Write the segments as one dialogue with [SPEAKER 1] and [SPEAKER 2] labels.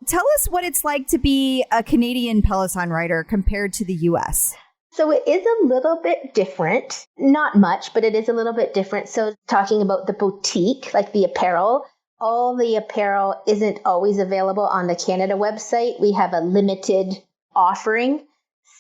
[SPEAKER 1] tell us what it's like to be a Canadian Peloton rider compared to the U.S.
[SPEAKER 2] So it is a little bit different. Not much, but it is a little bit different. So talking about the boutique, like the apparel, all the apparel isn't always available on the Canada website. We have a limited offering.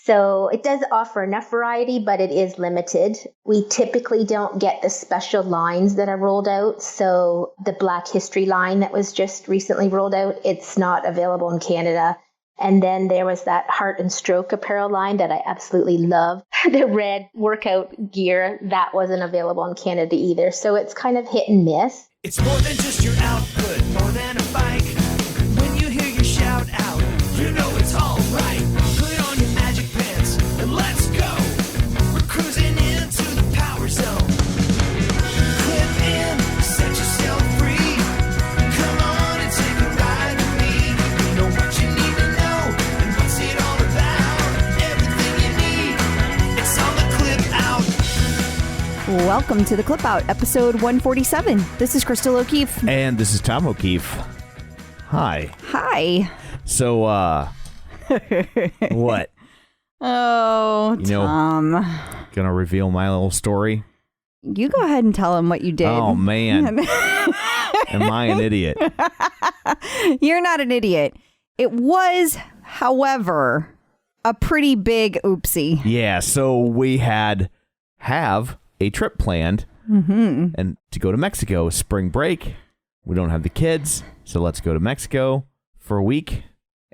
[SPEAKER 2] So it does offer enough variety, but it is limited. We typically don't get the special lines that are rolled out. So the Black History line that was just recently rolled out, it's not available in Canada. And then there was that Heart and Stroke apparel line that I absolutely love. The red workout gear, that wasn't available in Canada either. So it's kind of hit and miss.
[SPEAKER 3] It's more than just your output, more than a bike. When you hear your shout out, you know it's all right. Put on your magic pants and let's go. We're cruising into the power zone. Clip in, set yourself free. Come on and take a ride with me. Know what you need to know and what's it all about. Everything you need, it's on the Clip Out.
[SPEAKER 1] Welcome to the Clip Out, episode 147. This is Crystal O'Keefe.
[SPEAKER 4] And this is Tom O'Keefe. Hi.
[SPEAKER 1] Hi.
[SPEAKER 4] So, what?
[SPEAKER 1] Oh, Tom.
[SPEAKER 4] Gonna reveal my little story?
[SPEAKER 1] You go ahead and tell him what you did.
[SPEAKER 4] Oh, man. Am I an idiot?
[SPEAKER 1] You're not an idiot. It was, however, a pretty big oopsie.
[SPEAKER 4] Yeah, so we have a trip planned and to go to Mexico. Spring break. We don't have the kids, so let's go to Mexico for a week.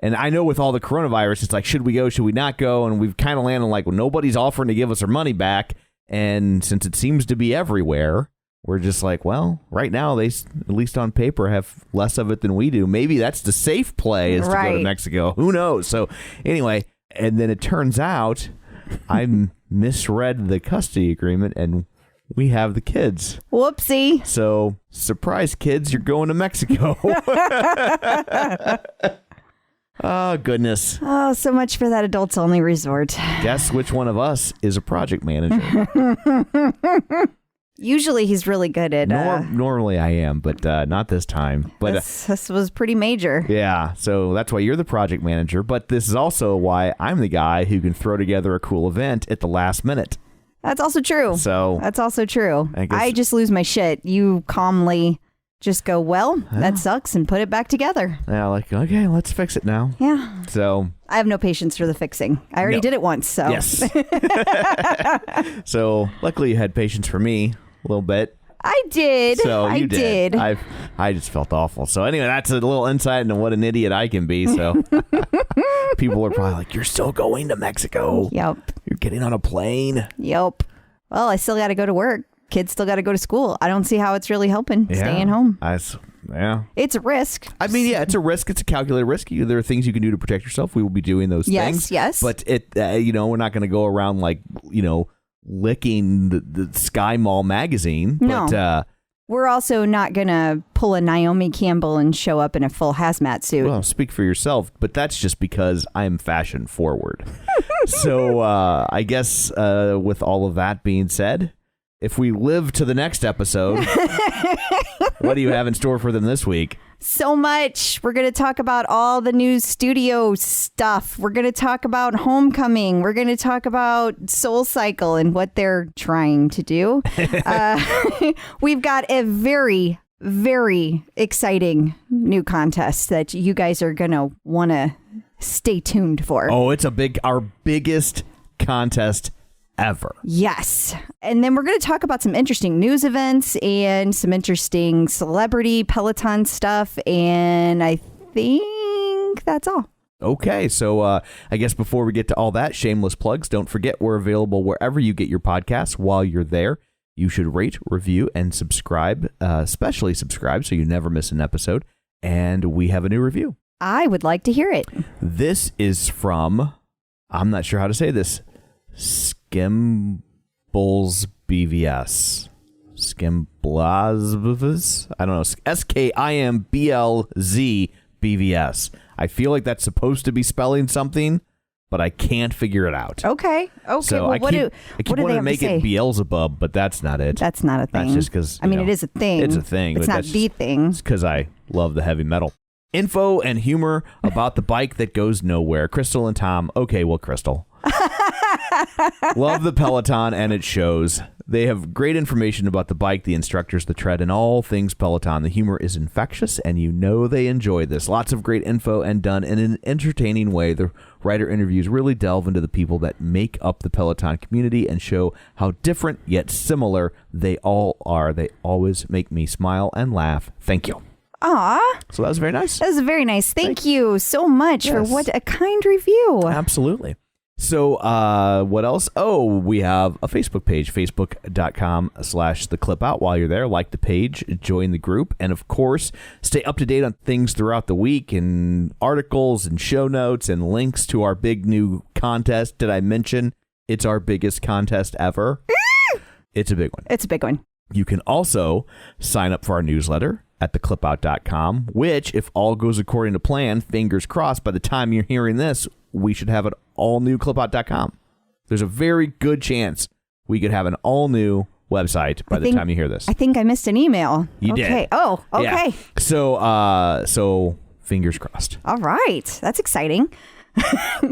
[SPEAKER 4] And I know with all the coronavirus, it's like, should we go, should we not go? And we've kind of landed like, well, nobody's offering to give us our money back. And since it seems to be everywhere, we're just like, well, right now, they, at least on paper, have less of it than we do. Maybe that's the safe play is to go to Mexico. Who knows? So anyway, and then it turns out I misread the custody agreement and we have the kids.
[SPEAKER 1] Whoopsie.
[SPEAKER 4] So, surprise, kids, you're going to Mexico. Oh, goodness.
[SPEAKER 1] Oh, so much for that adults only resort.
[SPEAKER 4] Guess which one of us is a project manager?
[SPEAKER 1] Usually he's really good at...
[SPEAKER 4] Normally I am, but not this time. But
[SPEAKER 1] this was pretty major.
[SPEAKER 4] Yeah, so that's why you're the project manager. But this is also why I'm the guy who can throw together a cool event at the last minute.
[SPEAKER 1] That's also true. That's also true. I just lose my shit. You calmly just go, well, that sucks, and put it back together.
[SPEAKER 4] Yeah, like, okay, let's fix it now.
[SPEAKER 1] Yeah.
[SPEAKER 4] So
[SPEAKER 1] I have no patience for the fixing. I already did it once, so.
[SPEAKER 4] Yes. So luckily you had patience for me a little bit.
[SPEAKER 1] I did.
[SPEAKER 4] So you did. I just felt awful. So anyway, that's a little insight into what an idiot I can be. So people are probably like, you're still going to Mexico.
[SPEAKER 1] Yep.
[SPEAKER 4] You're getting on a plane.
[SPEAKER 1] Yep. Well, I still got to go to work. Kids still got to go to school. I don't see how it's really helping staying home.
[SPEAKER 4] Yeah.
[SPEAKER 1] It's a risk.
[SPEAKER 4] I mean, yeah, it's a risk. It's a calculated risk. There are things you can do to protect yourself. We will be doing those things.
[SPEAKER 1] Yes.
[SPEAKER 4] But we're not going to go around like, licking the Sky Mall magazine.
[SPEAKER 1] No.
[SPEAKER 4] But,
[SPEAKER 1] we're also not going to pull a Naomi Campbell and show up in a full hazmat suit.
[SPEAKER 4] Well, speak for yourself, but that's just because I'm fashion forward. So I guess with all of that being said, if we live to the next episode, what do you have in store for them this week?
[SPEAKER 1] So much. We're going to talk about all the new studio stuff. We're going to talk about Homecoming. We're going to talk about Soul Cycle and what they're trying to do. We've got a very, very exciting new contest that you guys are going to want to stay tuned for.
[SPEAKER 4] Oh, it's our biggest contest ever.
[SPEAKER 1] Yes. And then we're going to talk about some interesting news events and some interesting celebrity Peloton stuff. And I think that's all.
[SPEAKER 4] Okay. So I guess before we get to all that, shameless plugs, don't forget we're available wherever you get your podcasts. While you're there, you should rate, review, and subscribe, especially subscribe so you never miss an episode. And we have a new review.
[SPEAKER 1] I would like to hear it.
[SPEAKER 4] This is from, I'm not sure how to say this, Skimbles BVS. Skimblaz? I don't know. SKIMBLZ BVS. I feel like that's supposed to be spelling something, but I can't figure it out.
[SPEAKER 1] Okay.
[SPEAKER 4] So
[SPEAKER 1] well,
[SPEAKER 4] I keep wanting to make it Beelzebub, but that's not it.
[SPEAKER 1] That's not a thing.
[SPEAKER 4] That's just because...
[SPEAKER 1] it is a thing.
[SPEAKER 4] It's a thing.
[SPEAKER 1] It's not the thing.
[SPEAKER 4] It's because I love the heavy metal. info and humor about the bike that goes nowhere. Crystal and Tom. Okay, well, Crystal. Love the Peloton, and it shows. They have great information about the bike, the instructors, the tread, and all things Peloton. The humor is infectious, and you know they enjoy this. Lots of great info and done in an entertaining way. The writer interviews really delve into the people that make up the Peloton community and show how different yet similar they all are. They always make me smile and laugh. Thank you.
[SPEAKER 1] Aw.
[SPEAKER 4] So that was very nice.
[SPEAKER 1] That was very nice. Thank you so much for
[SPEAKER 4] Yes.
[SPEAKER 1] what a kind review.
[SPEAKER 4] Absolutely. So what else? Oh, we have a Facebook page, facebook.com/theclipout. While you're there, like the page, join the group, and of course, stay up to date on things throughout the week and articles and show notes and links to our big new contest. Did I mention it's our biggest contest ever? It's a big one.
[SPEAKER 1] It's a big one.
[SPEAKER 4] You can also sign up for our newsletter at theclipout.com, which, if all goes according to plan, fingers crossed, by the time you're hearing this, we should have an all-new clipout.com. There's a very good chance we could have an all-new website by the time you hear this.
[SPEAKER 1] I think I missed an email.
[SPEAKER 4] You did.
[SPEAKER 1] Okay. Oh, okay.
[SPEAKER 4] Yeah. So fingers crossed.
[SPEAKER 1] All right. That's exciting.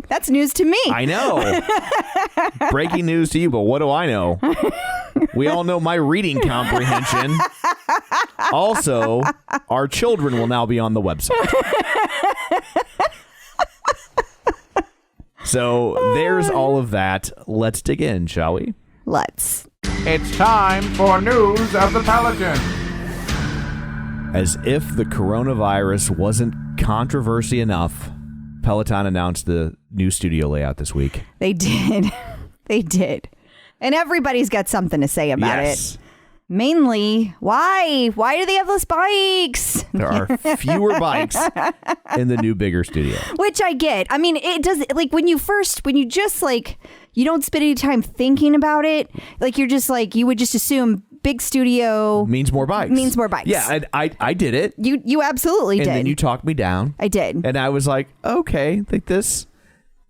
[SPEAKER 1] That's news to me.
[SPEAKER 4] I know. Breaking news to you, but what do I know? We all know my reading comprehension. Also, our children will now be on the website. So there's all of that. Let's dig in, shall we?
[SPEAKER 1] Let's.
[SPEAKER 5] It's time for news of the Peloton.
[SPEAKER 4] As if the coronavirus wasn't controversy enough, Peloton announced the new studio layout this week.
[SPEAKER 1] They did. They did. And everybody's got something to say about it. Mainly, why? Why do they have less bikes?
[SPEAKER 4] There are fewer bikes in the new, bigger studio.
[SPEAKER 1] Which I get. I mean, it does, like, when you just, like, you don't spend any time thinking about it. Like, you're just, like, you would just assume big studio
[SPEAKER 4] means more bikes.
[SPEAKER 1] Means more bikes.
[SPEAKER 4] Yeah, I did it.
[SPEAKER 1] You absolutely did.
[SPEAKER 4] And then you talked me down.
[SPEAKER 1] I did.
[SPEAKER 4] And I was like, okay, like this,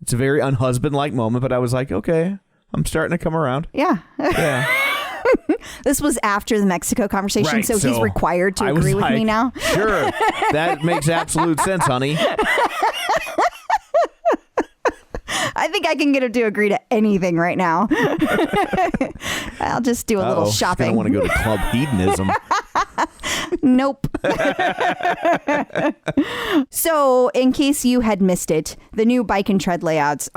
[SPEAKER 4] it's a very unhusband-like moment, but I was like, okay, I'm starting to come around.
[SPEAKER 1] Yeah.
[SPEAKER 4] Yeah.
[SPEAKER 1] This was after the Mexico conversation,
[SPEAKER 4] Right,
[SPEAKER 1] so he's required to
[SPEAKER 4] I was
[SPEAKER 1] agree with
[SPEAKER 4] like,
[SPEAKER 1] me now.
[SPEAKER 4] Sure. That makes absolute sense, honey.
[SPEAKER 1] I think I can get him to agree to anything right now. I'll just do a little shopping.
[SPEAKER 4] I don't want to go to Club Hedonism.
[SPEAKER 1] Nope. So, in case you had missed it, the new bike and tread layouts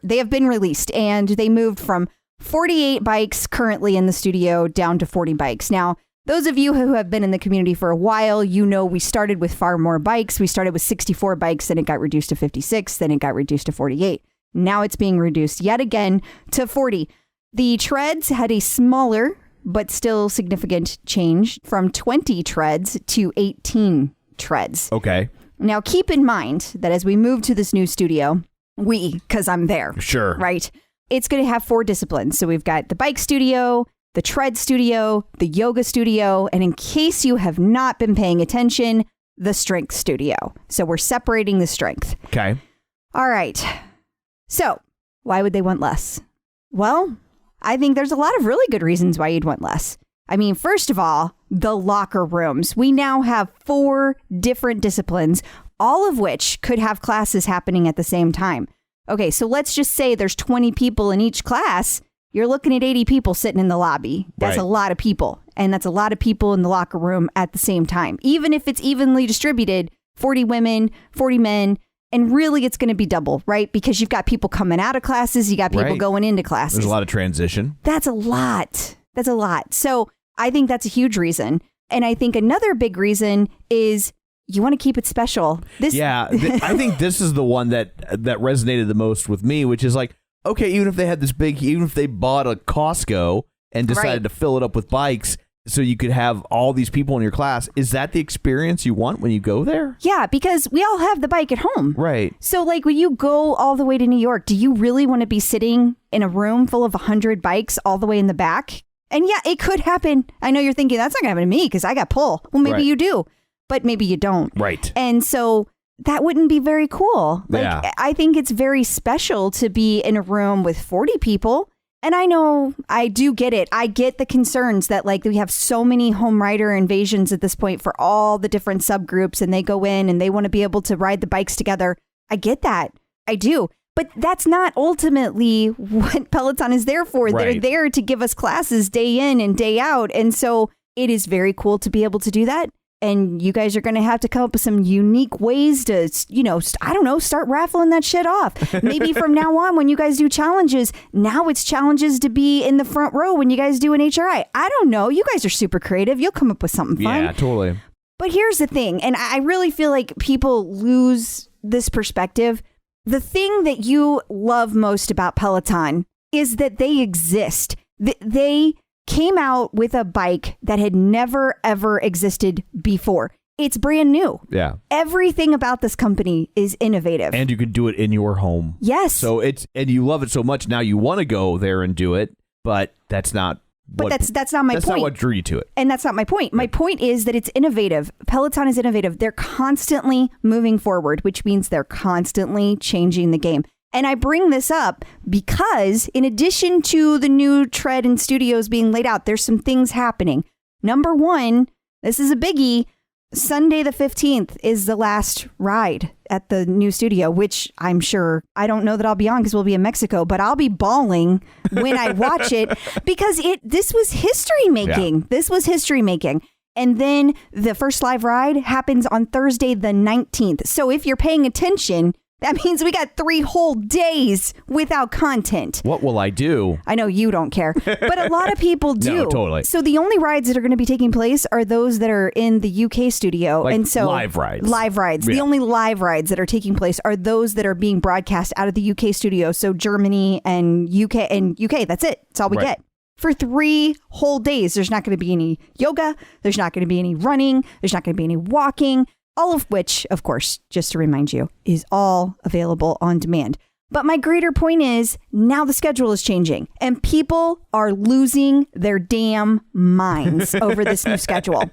[SPEAKER 1] they have been released, and they moved from 48 bikes currently in the studio down to 40 bikes. Now, those of you who have been in the community for a while, you know we started with far more bikes. We started with 64 bikes, then it got reduced to 56, then it got reduced to 48. Now it's being reduced yet again to 40. The treads had a smaller but still significant change from 20 treads to 18 treads.
[SPEAKER 4] Okay.
[SPEAKER 1] Now, keep in mind that as we move to this new studio, because I'm there.
[SPEAKER 4] Sure.
[SPEAKER 1] Right? It's going to have 4 disciplines. So we've got the bike studio, the tread studio, the yoga studio, and in case you have not been paying attention, the strength studio. So we're separating the strength.
[SPEAKER 4] Okay.
[SPEAKER 1] All right. So why would they want less? Well, I think there's a lot of really good reasons why you'd want less. I mean, first of all, the locker rooms. We now have 4 different disciplines, all of which could have classes happening at the same time. Okay, so let's just say there's 20 people in each class. You're looking at 80 people sitting in the lobby. That's
[SPEAKER 4] Right.
[SPEAKER 1] a lot of people. And that's a lot of people in the locker room at the same time. Even if it's evenly distributed, 40 women, 40 men, and really it's going to be double, right? Because you've got people coming out of classes. You got people
[SPEAKER 4] Right.
[SPEAKER 1] going into classes.
[SPEAKER 4] There's a lot of transition.
[SPEAKER 1] That's a lot. That's a lot. So I think that's a huge reason. And I think another big reason is you want to keep it special.
[SPEAKER 4] I think this is the one that resonated the most with me, which is like, okay, even if they bought a Costco and decided to fill it up with bikes so you could have all these people in your class, is that the experience you want when you go there?
[SPEAKER 1] Yeah, because we all have the bike at home.
[SPEAKER 4] Right.
[SPEAKER 1] So like when you go all the way to New York, do you really want to be sitting in a room full of 100 bikes all the way in the back? And yeah, it could happen. I know you're thinking that's not going to happen to me because I got pull. Well, maybe you do, but maybe you don't.
[SPEAKER 4] Right.
[SPEAKER 1] And so that wouldn't be very cool. Like,
[SPEAKER 4] Yeah.
[SPEAKER 1] I think it's very special to be in a room with 40 people And I know, I do get it. I get the concerns that like we have so many home rider invasions at this point for all the different subgroups, and they go in and they want to be able to ride the bikes together. I get that. I do. But that's not ultimately what Peloton is there for. They're there to give us classes day in and day out. And so it is very cool to be able to do that. And you guys are going to have to come up with some unique ways to, you know, I don't know, start raffling that shit off. Maybe from now on, when you guys do challenges, now it's challenges to be in the front row when you guys do an HRI. I don't know. You guys are super creative. You'll come up with something fun.
[SPEAKER 4] Yeah, totally.
[SPEAKER 1] But here's the thing. And I really feel like people lose this perspective. The thing that you love most about Peloton is that they exist. They came out with a bike that had never, ever existed before. It's brand new.
[SPEAKER 4] Yeah.
[SPEAKER 1] Everything about this company is innovative.
[SPEAKER 4] And you could do it in your home.
[SPEAKER 1] Yes.
[SPEAKER 4] So and you love it so much now you want to go there and do it, but that's not
[SPEAKER 1] that's not my point.
[SPEAKER 4] That's not what drew you to it.
[SPEAKER 1] And that's not my point. My point is that it's innovative. Peloton is innovative. They're constantly moving forward, which means they're constantly changing the game. And I bring this up because in addition to the new tread and studios being laid out, there's some things happening. Number one, this is a biggie. Sunday the 15th is the last ride at the new studio, which I'm sure, I don't know that I'll be on because we'll be in Mexico, but I'll be bawling when I watch it because this was history making. Yeah. This was history making. And then the first live ride happens on Thursday the 19th. So if you're paying attention, that means we got 3 whole days without content.
[SPEAKER 4] What will I do?
[SPEAKER 1] I know you don't care, but a lot of people do.
[SPEAKER 4] No, totally.
[SPEAKER 1] So the only rides that are going to be taking place are those that are in the UK studio.
[SPEAKER 4] Like
[SPEAKER 1] and so
[SPEAKER 4] live rides.
[SPEAKER 1] Live rides.
[SPEAKER 4] Yeah.
[SPEAKER 1] The only live rides that are taking place are those that are being broadcast out of the UK studio. So Germany and UK, that's it. That's all we get. For 3 whole days, there's not going to be any yoga. There's not going to be any running. There's not going to be any walking. All of which, of course, just to remind you, is all available on demand. But my greater point is now the schedule is changing and people are losing their damn minds over this new schedule.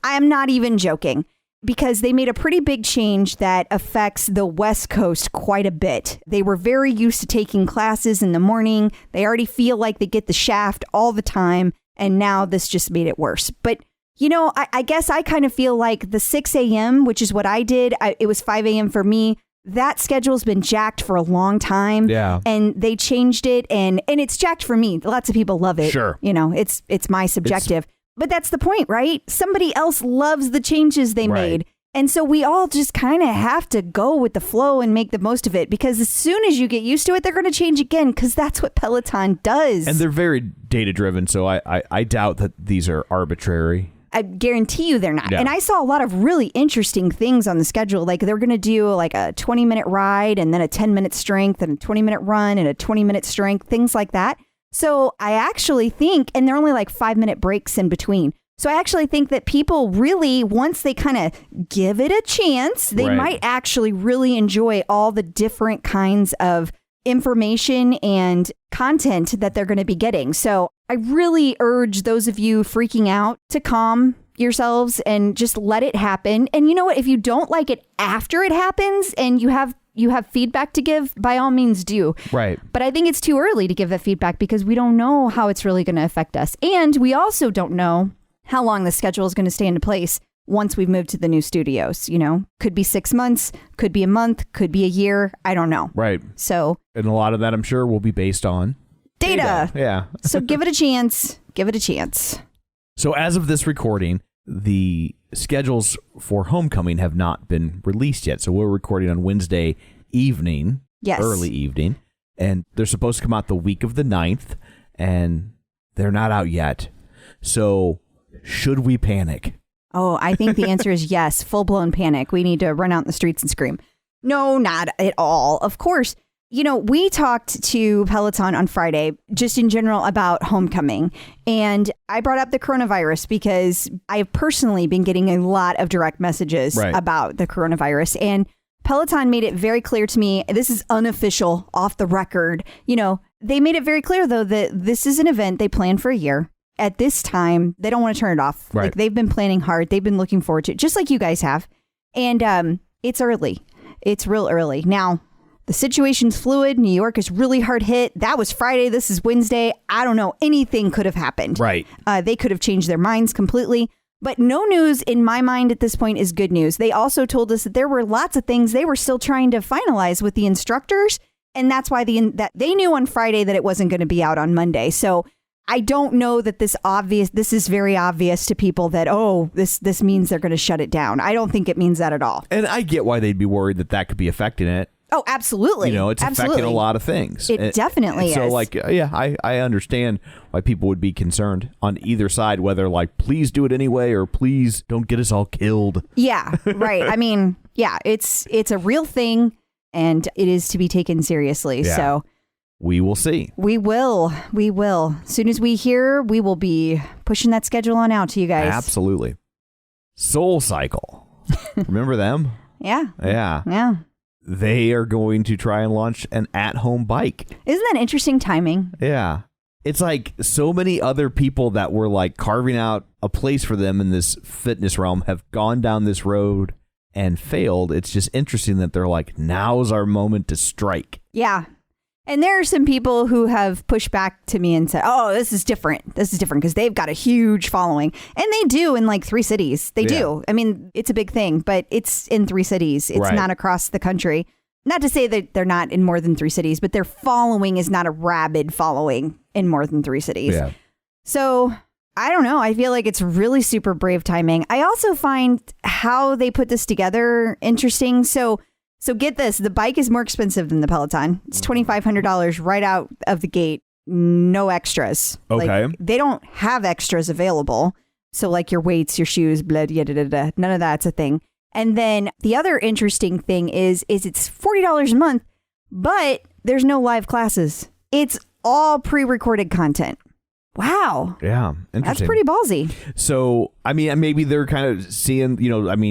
[SPEAKER 1] I am not even joking because they made a pretty big change that affects the West Coast quite a bit. They were very used to taking classes in the morning. They already feel like they get the shaft all the time. And now this just made it worse. But you know, I guess I kind of feel like the 6 a.m., which is what I did. It was 5 a.m. for me. That schedule's been jacked for a long time.
[SPEAKER 4] Yeah. And
[SPEAKER 1] they changed it and it's jacked for me. Lots of people love it.
[SPEAKER 4] Sure.
[SPEAKER 1] You know, it's my subjective. But that's the point, right? Somebody else loves the changes they made. And so we all just kind of have to go with the flow and make the most of it because as soon as you get used to it, they're going to change again because that's what Peloton does.
[SPEAKER 4] And they're very data driven. So I doubt that these are arbitrary.
[SPEAKER 1] I guarantee you they're not.
[SPEAKER 4] Yeah.
[SPEAKER 1] And I saw a lot of really interesting things on the schedule. Like they're going to do like a 20-minute ride and then a 10-minute strength and a 20-minute run and a 20-minute strength, things like that. So I actually think, and they're only like 5-minute breaks in between. So I actually think that people really, once they kind of give it a chance, they might actually really enjoy all the different kinds of information and content that they're going to be getting. So I really urge those of you freaking out to calm yourselves and just let it happen. And you know what? If you don't like it after it happens and you have feedback to give, by all means do.
[SPEAKER 4] Right.
[SPEAKER 1] But I think it's too early to give that feedback because we don't know how it's really going to affect us. And we also don't know how long the schedule is going to stay into place once we've moved to the new studios. You know, could be 6 months, could be a month, could be a year. I don't know.
[SPEAKER 4] Right.
[SPEAKER 1] So,
[SPEAKER 4] and a lot of that, I'm sure, will be based on
[SPEAKER 1] data.
[SPEAKER 4] Yeah.
[SPEAKER 1] So give it a chance. Give it a chance.
[SPEAKER 4] So as of this recording, the schedules for homecoming have not been released yet. So we're recording on Wednesday evening.
[SPEAKER 1] Yes.
[SPEAKER 4] Early evening. And they're supposed to come out the week of the 9th. And they're not out yet. So should we panic?
[SPEAKER 1] Oh, I think the answer is yes. Full-blown panic. We need to run out in the streets and scream. No, not at all. Of course. You know, we talked to Peloton on Friday, just in general about homecoming. And I brought up the coronavirus because I've personally been getting a lot of direct messages about the coronavirus. And Peloton made it very clear to me, this is unofficial, off the record. You know, they made it very clear, though, that this is an event they planned for a year. At this time, they don't want to turn it off.
[SPEAKER 4] Right.
[SPEAKER 1] Like they've been planning hard. They've been looking forward to it, just like you guys have. And it's early. It's real early. Now, The situation's fluid. New York is really hard hit. That was Friday. This is Wednesday. I don't know. Anything could have happened.
[SPEAKER 4] Right.
[SPEAKER 1] They could have changed their minds completely. But no news in my mind at this point is good news. They also told us that there were lots of things they were still trying to finalize with the instructors. And that's why that they knew on Friday that it wasn't going to be out on Monday. So I don't know that this is very obvious to people that, this means they're going to shut it down. I don't think it means that at all.
[SPEAKER 4] And I get why they'd be worried that could be affecting it.
[SPEAKER 1] Oh, absolutely.
[SPEAKER 4] It's affecting a lot of things.
[SPEAKER 1] It definitely is.
[SPEAKER 4] So I understand why people would be concerned on either side, whether please do it anyway or please don't get us all killed.
[SPEAKER 1] Yeah, right. I mean, yeah, it's a real thing and it is to be taken seriously. Yeah. So
[SPEAKER 4] we will see.
[SPEAKER 1] We will. As soon as we hear, we will be pushing that schedule on out to you guys.
[SPEAKER 4] Absolutely. Soul Cycle. Remember them?
[SPEAKER 1] Yeah.
[SPEAKER 4] Yeah. They are going to try and launch an at-home bike.
[SPEAKER 1] Isn't that interesting timing?
[SPEAKER 4] Yeah. It's so many other people that were carving out a place for them in this fitness realm have gone down this road and failed. It's just interesting that they're now's our moment to strike.
[SPEAKER 1] Yeah. And there are some people who have pushed back to me and said, this is different. This is different because they've got a huge following. And they do in 3 cities. They do. I mean, it's a big thing, but it's in 3 cities. It's not across the country. Not to say that they're not in more than 3 cities, but their following is not a rabid following in more than 3 cities.
[SPEAKER 4] Yeah.
[SPEAKER 1] So I don't know. I feel like it's really super brave timing. I also find how they put this together interesting. So get this, the bike is more expensive than the Peloton. It's $2,500 right out of the gate. No extras.
[SPEAKER 4] Okay.
[SPEAKER 1] They don't have extras available. So your weights, your shoes, none of that's a thing. And then the other interesting thing is it's $40 a month, but there's no live classes. It's all pre-recorded content. Wow.
[SPEAKER 4] Yeah. Interesting.
[SPEAKER 1] That's pretty ballsy.
[SPEAKER 4] So, I mean, maybe they're kind of seeing,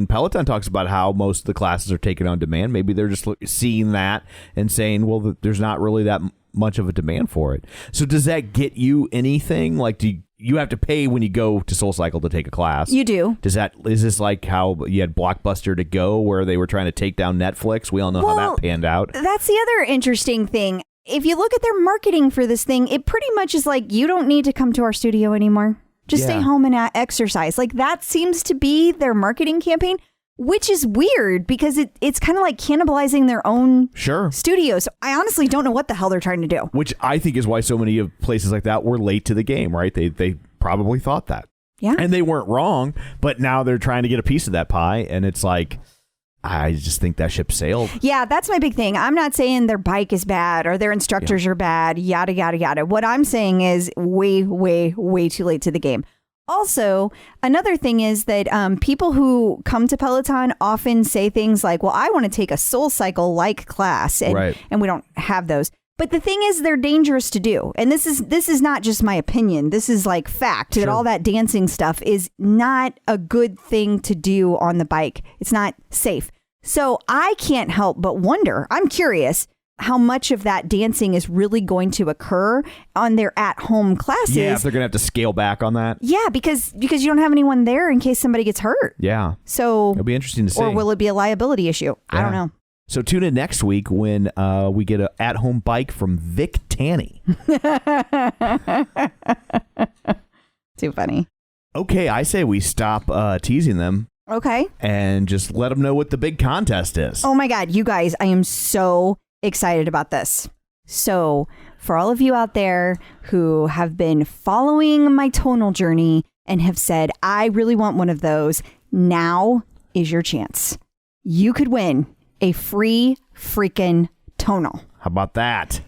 [SPEAKER 4] Peloton talks about how most of the classes are taken on demand. Maybe they're just seeing that and saying, well, there's not really that much of a demand for it. So does that get you anything? Do you have to pay when you go to SoulCycle to take a class?
[SPEAKER 1] You do.
[SPEAKER 4] Is this how you had Blockbuster to go where they were trying to take down Netflix? We all know how that panned out.
[SPEAKER 1] That's the other interesting thing. If you look at their marketing for this thing, it pretty much is you don't need to come to our studio anymore. Just stay home and exercise. That seems to be their marketing campaign, which is weird because it's kind of cannibalizing their own studios. I honestly don't know what the hell they're trying to do.
[SPEAKER 4] Which I think is why so many of places like that were late to the game, right? They probably thought that.
[SPEAKER 1] Yeah.
[SPEAKER 4] And they weren't wrong, but now they're trying to get a piece of that pie. And it's I just think that ship sailed.
[SPEAKER 1] Yeah, that's my big thing. I'm not saying their bike is bad or their instructors are bad, yada, yada, yada. What I'm saying is way, way, way too late to the game. Also, another thing is that people who come to Peloton often say things like, well, I want to take a SoulCycle-like class. And we don't have those. But the thing is, they're dangerous to do. And this is not just my opinion. This is fact that all that dancing stuff is not a good thing to do on the bike. It's not safe. So I can't help but wonder, I'm curious how much of that dancing is really going to occur on their at-home classes.
[SPEAKER 4] Yeah, if they're going to have to scale back on that.
[SPEAKER 1] Yeah, because you don't have anyone there in case somebody gets hurt.
[SPEAKER 4] Yeah.
[SPEAKER 1] So
[SPEAKER 4] it'll be interesting to see.
[SPEAKER 1] Or will it be a liability issue? Yeah. I don't know.
[SPEAKER 4] So tune in next week when we get an at-home bike from Vic Tanny.
[SPEAKER 1] Too funny.
[SPEAKER 4] Okay, I say we stop teasing them.
[SPEAKER 1] Okay.
[SPEAKER 4] And just let them know what the big contest is.
[SPEAKER 1] Oh my God, you guys, I am so excited about this. So for all of you out there who have been following my tonal journey and have said, I really want one of those, now is your chance. You could win a free freaking tonal.
[SPEAKER 4] How about that?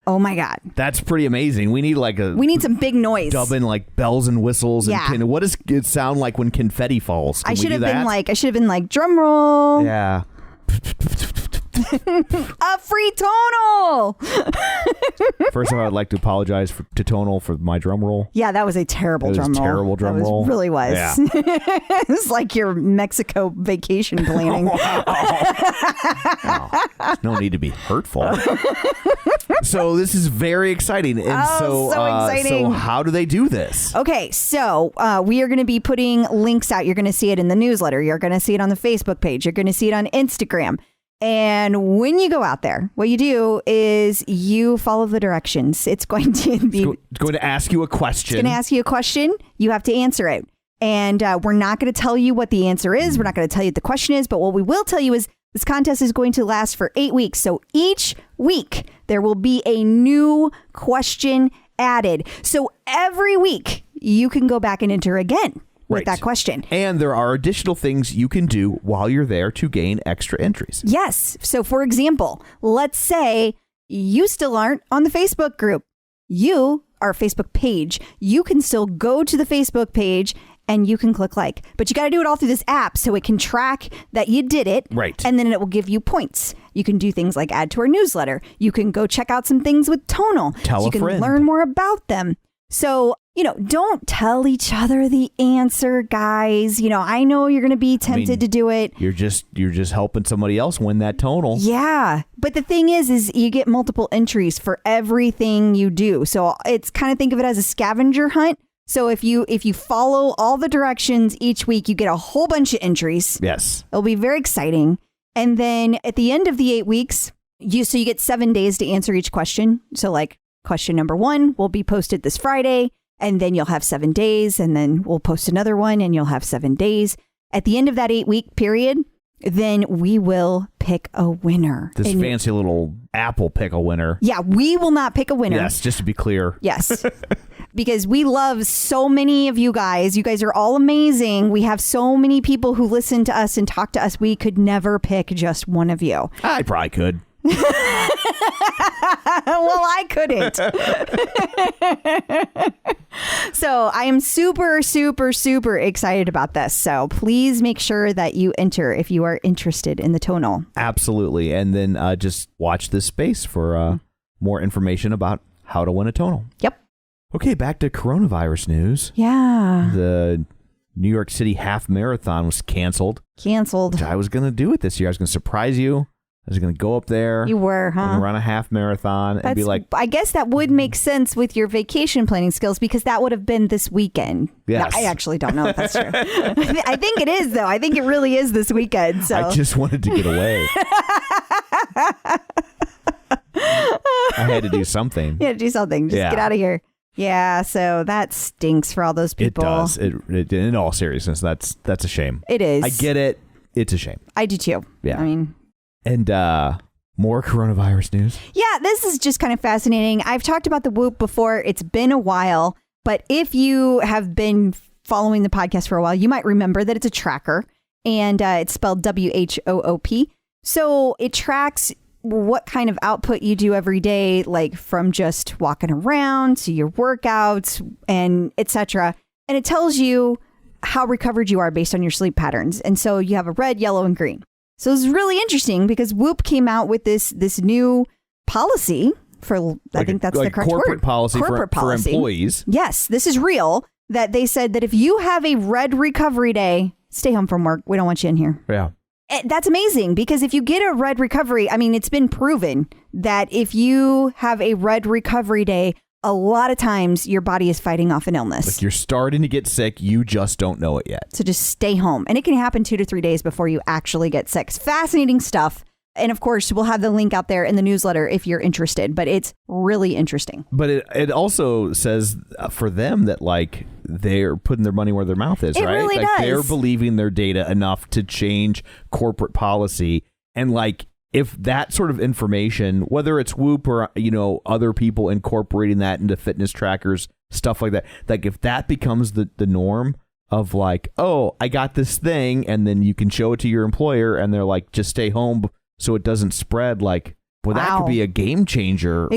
[SPEAKER 1] Oh my God.
[SPEAKER 4] That's pretty amazing. We need
[SPEAKER 1] we need some big noise.
[SPEAKER 4] Dubbing bells and whistles.
[SPEAKER 1] Yeah.
[SPEAKER 4] And what does it sound like when confetti falls?
[SPEAKER 1] I should have been drum roll.
[SPEAKER 4] Yeah.
[SPEAKER 1] A free tonal.
[SPEAKER 4] First of all, I'd like to apologize to Tonal for my drum roll.
[SPEAKER 1] Yeah, that was a terrible drum roll.
[SPEAKER 4] Terrible drum roll.
[SPEAKER 1] It really was.
[SPEAKER 4] Yeah.
[SPEAKER 1] It was like your Mexico vacation planning.
[SPEAKER 4] No need to be hurtful. So this is very exciting. And so exciting. So how do they do this?
[SPEAKER 1] Okay, so we are going to be putting links out. You're going to see it in the newsletter. You're going to see it on the Facebook page. You're going to see it on Instagram. And when you go out there, what you do is you follow the directions. It's going to be...
[SPEAKER 4] It's going to ask you a question.
[SPEAKER 1] It's going to ask you a question. You have to answer it. And we're not going to tell you what the answer is. We're not going to tell you what the question is. But what we will tell you is this contest is going to last for 8 weeks. So each week, there will be a new question added. So every week, you can go back and enter again with that question.
[SPEAKER 4] And there are additional things you can do while you're there to gain extra entries.
[SPEAKER 1] Yes. So for example, let's say you still aren't on the Facebook group. You are a Facebook page. You can still go to the Facebook page and you can click like, but you got to do it all through this app so it can track that you did it.
[SPEAKER 4] Right.
[SPEAKER 1] And then it will give you points. You can do things like add to our newsletter. You can go check out some things with Tonal.
[SPEAKER 4] Tell
[SPEAKER 1] so
[SPEAKER 4] a
[SPEAKER 1] you can
[SPEAKER 4] friend.
[SPEAKER 1] learn more about them. So, don't tell each other the answer, guys. I know you're going to be tempted to do it.
[SPEAKER 4] You're just helping somebody else win that Tonal.
[SPEAKER 1] Yeah. But the thing is you get multiple entries for everything you do. So it's kind of think of it as a scavenger hunt. So if you follow all the directions each week, you get a whole bunch of entries.
[SPEAKER 4] Yes.
[SPEAKER 1] It'll be very exciting. And then at the end of the 8 weeks, you get 7 days to answer each question. So like question number 1 will be posted this Friday, and then you'll have 7 days, and then we'll post another one and you'll have 7 days. At the end of that 8-week period, then we will pick a winner.
[SPEAKER 4] This fancy little app will pick a winner.
[SPEAKER 1] Yeah, we will not pick a winner.
[SPEAKER 4] Yes, just to be clear.
[SPEAKER 1] Yes. Because we love so many of you guys. You guys are all amazing. We have so many people who listen to us and talk to us. We could never pick just one of you.
[SPEAKER 4] I probably could.
[SPEAKER 1] Well, I couldn't. So I am super, super, super excited about this. So please make sure that you enter if you are interested in the Tonal.
[SPEAKER 4] Absolutely. And then just watch this space for more information about how to win a Tonal.
[SPEAKER 1] Yep.
[SPEAKER 4] Okay, back to coronavirus news.
[SPEAKER 1] Yeah.
[SPEAKER 4] The New York City half marathon was canceled.
[SPEAKER 1] Canceled.
[SPEAKER 4] I was going to do it this year. I was going to surprise you. I was going to go up there.
[SPEAKER 1] You were, huh?
[SPEAKER 4] And run a half marathon and be like...
[SPEAKER 1] I guess that would make sense with your vacation planning skills because that would have been this weekend.
[SPEAKER 4] Yes.
[SPEAKER 1] No, I actually don't know if that's true. I think it is, though. I think it really is this weekend. So
[SPEAKER 4] I just wanted to get away. I had to do something.
[SPEAKER 1] You had to do something. Just get out of here. Yeah, so that stinks for all those people.
[SPEAKER 4] It does. In all seriousness, that's a shame.
[SPEAKER 1] It is.
[SPEAKER 4] I get it. It's a shame.
[SPEAKER 1] I do too.
[SPEAKER 4] Yeah.
[SPEAKER 1] I mean...
[SPEAKER 4] And more coronavirus news.
[SPEAKER 1] Yeah, this is just kind of fascinating. I've talked about the Whoop before. It's been a while. But if you have been following the podcast for a while, you might remember that it's a tracker. And it's spelled WHOOP. So it tracks what kind of output you do every day, like from just walking around to your workouts and etc. And it tells you how recovered you are based on your sleep patterns. And so you have a red, yellow, and green. So it's really interesting because Whoop came out with this new policy for, I think that's the correct
[SPEAKER 4] corporate
[SPEAKER 1] word.
[SPEAKER 4] Policy
[SPEAKER 1] corporate policy
[SPEAKER 4] for employees.
[SPEAKER 1] Yes, this is real. That they said that if you have a red recovery day, stay home from work. We don't want you in here.
[SPEAKER 4] Yeah.
[SPEAKER 1] That's amazing because if you get a red recovery, I mean, it's been proven that if you have a red recovery day, a lot of times your body is fighting off an illness.
[SPEAKER 4] Like you're starting to get sick. You just don't know it yet.
[SPEAKER 1] So just stay home. And it can happen 2 to 3 days before you actually get sick. It's fascinating stuff. And of course, we'll have the link out there in the newsletter if you're interested. But it's really interesting.
[SPEAKER 4] But it also says for them that like they're putting their money where their mouth is,
[SPEAKER 1] it
[SPEAKER 4] right?
[SPEAKER 1] Really
[SPEAKER 4] like
[SPEAKER 1] does.
[SPEAKER 4] They're believing their data enough to change corporate policy. And like if that sort of information, whether it's Whoop or, other people incorporating that into fitness trackers, stuff like that, like if that becomes the norm of like, oh, I got this thing, and then you can show it to your employer and they're like, just stay home so it doesn't spread, like, well, that could be a game changer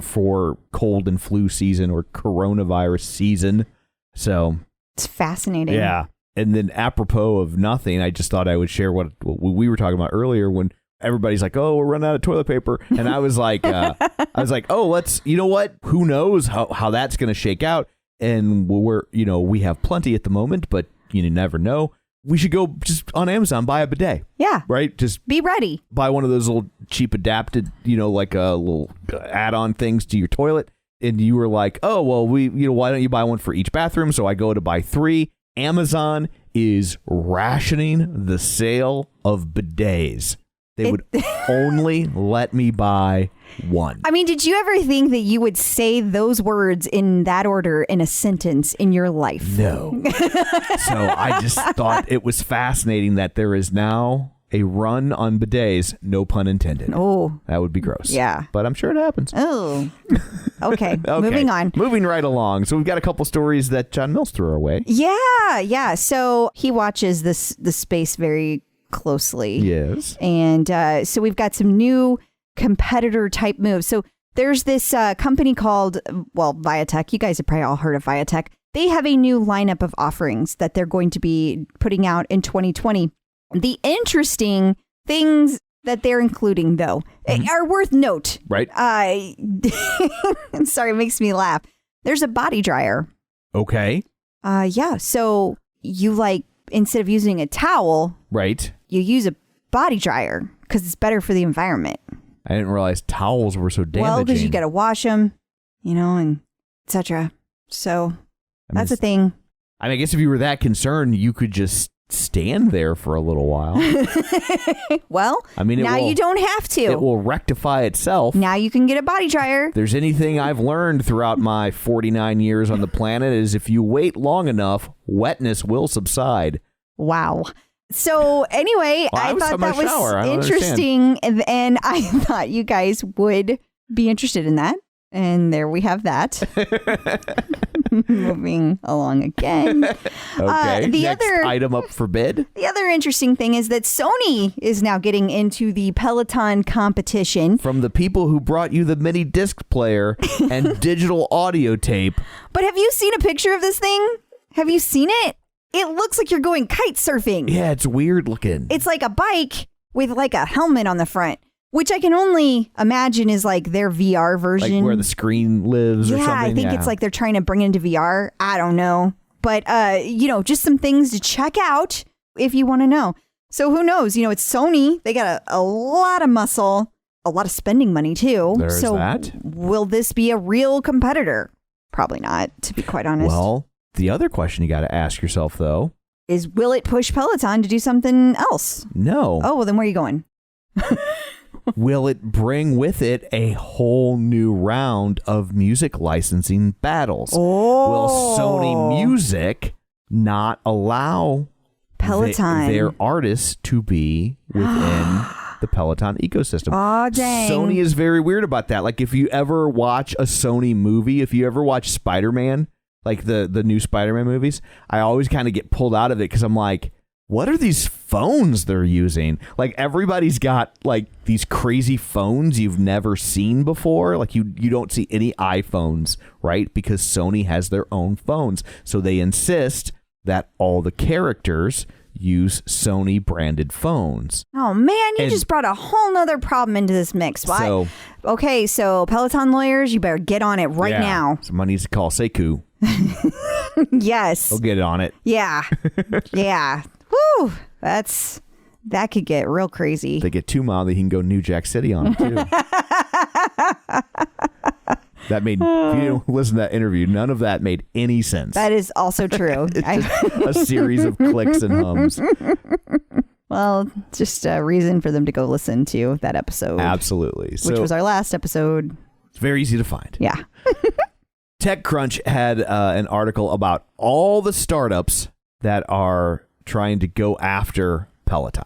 [SPEAKER 4] for cold and flu season or coronavirus season. So
[SPEAKER 1] it's fascinating.
[SPEAKER 4] Yeah. And then apropos of nothing, I just thought I would share what we were talking about earlier when everybody's like, oh, we're running out of toilet paper. And I was like, oh, let's, you know what? Who knows how that's going to shake out. And we have plenty at the moment, but you never know. We should go just on Amazon, buy a bidet.
[SPEAKER 1] Yeah.
[SPEAKER 4] Right? Just
[SPEAKER 1] be ready.
[SPEAKER 4] Buy one of those little cheap adapted, like a little add-on things to your toilet. And you were like, oh, well, why don't you buy one for each bathroom? So I go to buy 3. Amazon is rationing the sale of bidets. They would only let me buy one.
[SPEAKER 1] I mean, did you ever think that you would say those words in that order in a sentence in your life?
[SPEAKER 4] No. So I just thought it was fascinating that there is now a run on bidets, no pun intended.
[SPEAKER 1] Oh.
[SPEAKER 4] That would be gross.
[SPEAKER 1] Yeah.
[SPEAKER 4] But I'm sure it happens.
[SPEAKER 1] Oh. Okay. Moving on.
[SPEAKER 4] Moving right along. So we've got a couple stories that John Mills threw our way.
[SPEAKER 1] Yeah. So he watches the space very closely.
[SPEAKER 4] Yes.
[SPEAKER 1] And so we've got some new competitor type moves. So there's this company called, Viatech. You guys have probably all heard of Viatech. They have a new lineup of offerings that they're going to be putting out in 2020. The interesting things that they're including, though, are worth note.
[SPEAKER 4] Right.
[SPEAKER 1] I'm sorry, it makes me laugh. There's a body dryer.
[SPEAKER 4] Okay.
[SPEAKER 1] Yeah. So you instead of using a towel,
[SPEAKER 4] right,
[SPEAKER 1] you use a body dryer because it's better for the environment.
[SPEAKER 4] I didn't realize towels were so damaging.
[SPEAKER 1] Well, because you got to wash them, and etc. So that's a thing.
[SPEAKER 4] I guess if you were that concerned, you could just stand there for a little while.
[SPEAKER 1] Well, now you don't have to.
[SPEAKER 4] It will rectify itself.
[SPEAKER 1] Now you can get a body dryer.
[SPEAKER 4] If there's anything I've learned throughout my 49 years on the planet is if you wait long enough, wetness will subside.
[SPEAKER 1] Wow. So anyway, I thought that was interesting, and I thought you guys would be interested in that. And there we have that. Moving along again.
[SPEAKER 4] Okay.
[SPEAKER 1] The
[SPEAKER 4] next
[SPEAKER 1] other
[SPEAKER 4] item up for bid.
[SPEAKER 1] The other interesting thing is that Sony is now getting into the Peloton competition.
[SPEAKER 4] From the people who brought you the mini disc player and digital audio tape.
[SPEAKER 1] But have you seen a picture of this thing? Have you seen it? It looks like you're going kite surfing.
[SPEAKER 4] Yeah, it's weird looking.
[SPEAKER 1] It's like a bike with a helmet on the front, which I can only imagine is their VR version.
[SPEAKER 4] Like where the screen lives or something.
[SPEAKER 1] Yeah, I think it's they're trying to bring it into VR. I don't know. But, just some things to check out if you want to know. So who knows? It's Sony. They got a lot of muscle, a lot of spending money, too.
[SPEAKER 4] There's
[SPEAKER 1] so
[SPEAKER 4] that.
[SPEAKER 1] Will this be a real competitor? Probably not, to be quite honest.
[SPEAKER 4] Well, the other question you got to ask yourself, though,
[SPEAKER 1] is will it push Peloton to do something else?
[SPEAKER 4] No.
[SPEAKER 1] Oh, well, then where are you going?
[SPEAKER 4] Will it bring with it a whole new round of music licensing battles?
[SPEAKER 1] Oh.
[SPEAKER 4] Will Sony Music not allow
[SPEAKER 1] Peloton
[SPEAKER 4] their artists to be within the Peloton ecosystem?
[SPEAKER 1] Oh, dang.
[SPEAKER 4] Sony is very weird about that. Like if you ever watch a Sony movie, if you ever watch Spider-Man, like the new Spider-Man movies, I always kind of get pulled out of it because I'm like, what are these phones they're using? Like everybody's got these crazy phones you've never seen before. Like you don't see any iPhones, right? Because Sony has their own phones. So they insist that all the characters use Sony branded phones.
[SPEAKER 1] Oh man, you just brought a whole nother problem into this mix. Why? So Peloton lawyers, you better get on it right now.
[SPEAKER 4] Somebody needs to call Sekou.
[SPEAKER 1] Yes.
[SPEAKER 4] They'll get on it.
[SPEAKER 1] Yeah. Yeah. Woo. That could get real crazy.
[SPEAKER 4] If they get too mild, they can go New Jack City on them too. That made, if you didn't listen to that interview, none of that made any sense.
[SPEAKER 1] That is also true.
[SPEAKER 4] It's just a series of clicks and hums.
[SPEAKER 1] Well, just a reason for them to go listen to that episode.
[SPEAKER 4] Absolutely.
[SPEAKER 1] Which was our last episode.
[SPEAKER 4] It's very easy to find.
[SPEAKER 1] Yeah.
[SPEAKER 4] TechCrunch had an article about all the startups that are trying to go after Peloton.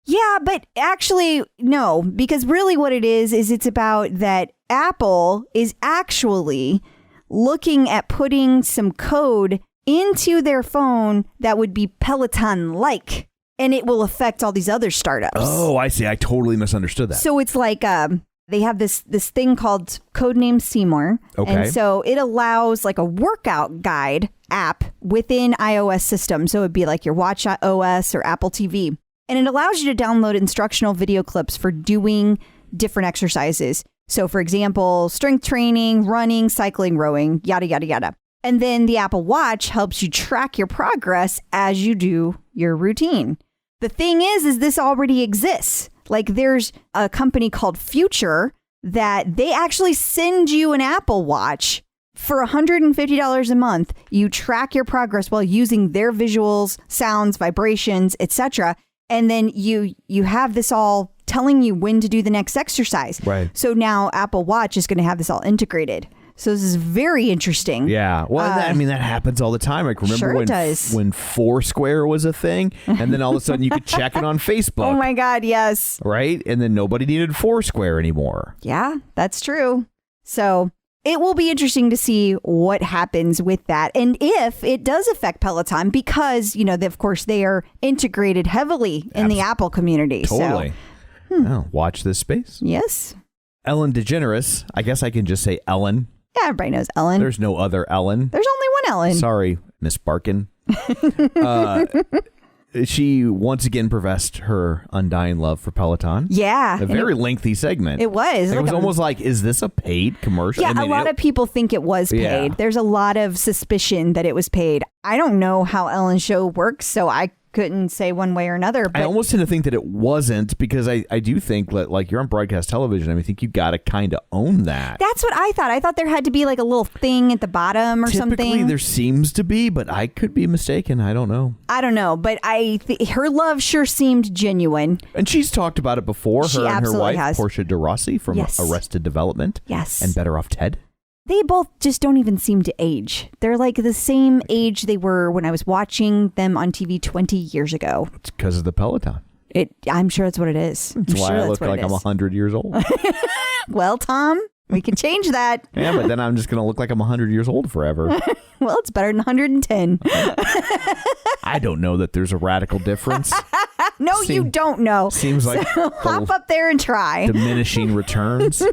[SPEAKER 1] Yeah, but actually, no, because really what it is it's about that Apple is actually looking at putting some code into their phone that would be Peloton-like, and it will affect all these other startups.
[SPEAKER 4] Oh, I see. I totally misunderstood that.
[SPEAKER 1] So it's like they have this thing called Codename Seymour.
[SPEAKER 4] Okay.
[SPEAKER 1] And so it allows a workout guide app within iOS system. So it'd be like your Watch OS or Apple TV. And it allows you to download instructional video clips for doing different exercises. So for example, strength training, running, cycling, rowing, yada, yada, yada. And then the Apple Watch helps you track your progress as you do your routine. The thing is this already exists. There's a company called Future that they actually send you an Apple Watch for $150 a month. You track your progress while using their visuals, sounds, vibrations, etc. And then you have this all telling you when to do the next exercise.
[SPEAKER 4] Right.
[SPEAKER 1] So now Apple Watch is going to have this all integrated. So this is very interesting.
[SPEAKER 4] Yeah. Well, that happens all the time. Like, remember
[SPEAKER 1] Sure
[SPEAKER 4] when
[SPEAKER 1] it does.
[SPEAKER 4] when Foursquare was a thing, and then all of a sudden you could check it on Facebook.
[SPEAKER 1] Oh my God, yes.
[SPEAKER 4] Right? And then nobody needed Foursquare anymore.
[SPEAKER 1] Yeah, that's true. So it will be interesting to see what happens with that. And if it does affect Peloton, because, of course, they are integrated heavily in the Apple community.
[SPEAKER 4] Totally.
[SPEAKER 1] So,
[SPEAKER 4] Oh, watch this space.
[SPEAKER 1] yes.
[SPEAKER 4] Ellen DeGeneres. I guess I can just say Ellen.
[SPEAKER 1] Yeah, everybody knows Ellen.
[SPEAKER 4] There's no other Ellen.
[SPEAKER 1] There's only one Ellen.
[SPEAKER 4] Sorry, Miss Barkin. She once again professed her undying love for Peloton.
[SPEAKER 1] Yeah.
[SPEAKER 4] A very lengthy segment.
[SPEAKER 1] It was.
[SPEAKER 4] Like, it was almost like, is this a paid commercial?
[SPEAKER 1] Yeah, a lot of people think it was paid.
[SPEAKER 4] Yeah.
[SPEAKER 1] There's a lot of suspicion that it was paid. I don't know how Ellen's show works, so I couldn't say one way or another. But
[SPEAKER 4] I almost tend to think that it wasn't, because I do think that, like, you're on broadcast television. I think you got to kind of own that.
[SPEAKER 1] that's what I thought. I thought there had to be like a little thing at the bottom or
[SPEAKER 4] Typically,
[SPEAKER 1] something.
[SPEAKER 4] there seems to be, but I could be mistaken. I don't know.
[SPEAKER 1] I don't know, but her love sure seemed genuine.
[SPEAKER 4] And she's talked about it before,
[SPEAKER 1] She
[SPEAKER 4] her and her
[SPEAKER 1] absolutely
[SPEAKER 4] wife,
[SPEAKER 1] has.
[SPEAKER 4] Portia de Rossi from
[SPEAKER 1] Yes.
[SPEAKER 4] Arrested Development.
[SPEAKER 1] Yes.
[SPEAKER 4] And Better Off Ted.
[SPEAKER 1] They both just don't even seem to age. They're like the same age they were when I was watching them on TV 20 years ago.
[SPEAKER 4] It's because of the Peloton.
[SPEAKER 1] I'm sure that's what it is.
[SPEAKER 4] That's why I look like I'm 100 years old.
[SPEAKER 1] Well, Tom, we can change that.
[SPEAKER 4] Yeah, but then I'm just going to look like I'm 100 years old forever.
[SPEAKER 1] Well, it's better than 110.
[SPEAKER 4] I don't know that there's a radical difference.
[SPEAKER 1] No, you don't know.
[SPEAKER 4] Seems like
[SPEAKER 1] So hop up there and try.
[SPEAKER 4] diminishing returns.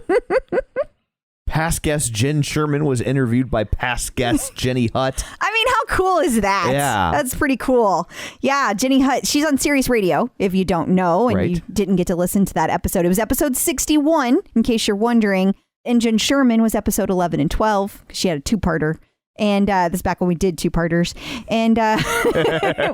[SPEAKER 4] Past guest Jen Sherman was interviewed by past guest Jenny Hutt.
[SPEAKER 1] I mean, how cool is that?
[SPEAKER 4] Yeah.
[SPEAKER 1] That's pretty cool. Yeah, Jenny Hutt, she's on Sirius Radio, if you don't know, and
[SPEAKER 4] Right.
[SPEAKER 1] you didn't get to listen to that episode. It was episode 61, in case you're wondering. And Jen Sherman was episode 11 and 12. She had a two-parter. And this is back when we did two-parters. And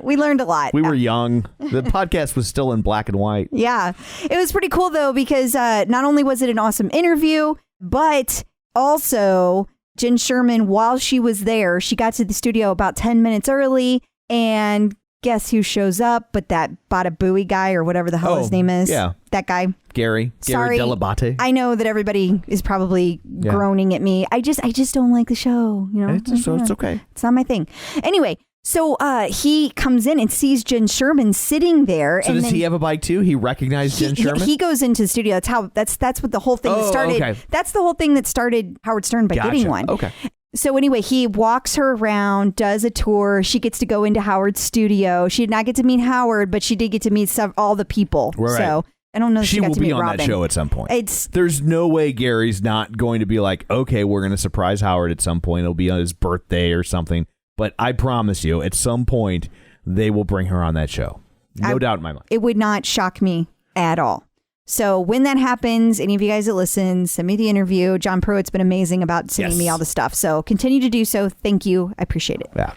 [SPEAKER 1] we learned a lot.
[SPEAKER 4] We were young. The podcast was still in black and white.
[SPEAKER 1] Yeah. It was pretty cool, though, because not only was it an awesome interview, but also Jen Sherman, while she was there, she got to the studio about 10 minutes early. And guess who shows up? But that Bada Booey guy, or whatever the hell his name is.
[SPEAKER 4] Yeah.
[SPEAKER 1] That guy.
[SPEAKER 4] Gary
[SPEAKER 1] Sorry.
[SPEAKER 4] Delabate.
[SPEAKER 1] I know that everybody is probably groaning at me. I just don't like the show.
[SPEAKER 4] It's okay.
[SPEAKER 1] It's not my thing. Anyway, so he comes in and sees Jen Sherman sitting there.
[SPEAKER 4] So
[SPEAKER 1] and
[SPEAKER 4] does
[SPEAKER 1] then
[SPEAKER 4] he have a bike too? He recognized Jen Sherman?
[SPEAKER 1] He goes into the studio. That's what the whole thing that started.
[SPEAKER 4] Okay.
[SPEAKER 1] That's the whole thing that started Howard Stern by getting one.
[SPEAKER 4] Okay.
[SPEAKER 1] So anyway, he walks her around, does a tour. She gets to go into Howard's studio. She did not get to meet Howard, but she did get to meet all the people.
[SPEAKER 4] Right.
[SPEAKER 1] So I don't know if she got
[SPEAKER 4] will
[SPEAKER 1] to
[SPEAKER 4] be
[SPEAKER 1] meet
[SPEAKER 4] on
[SPEAKER 1] Robin.
[SPEAKER 4] that show at some point.
[SPEAKER 1] It's
[SPEAKER 4] There's no way Gary's not going to be like, okay, we're going to surprise Howard at some point. It'll be on his birthday or something. But I promise you, at some point, they will bring her on that show. No doubt in my mind.
[SPEAKER 1] It would not shock me at all. So when that happens, any of you guys that listen, send me the interview. John Pruitt's been amazing about sending me all the stuff. So continue to do so. Thank you. I appreciate it.
[SPEAKER 4] Yeah.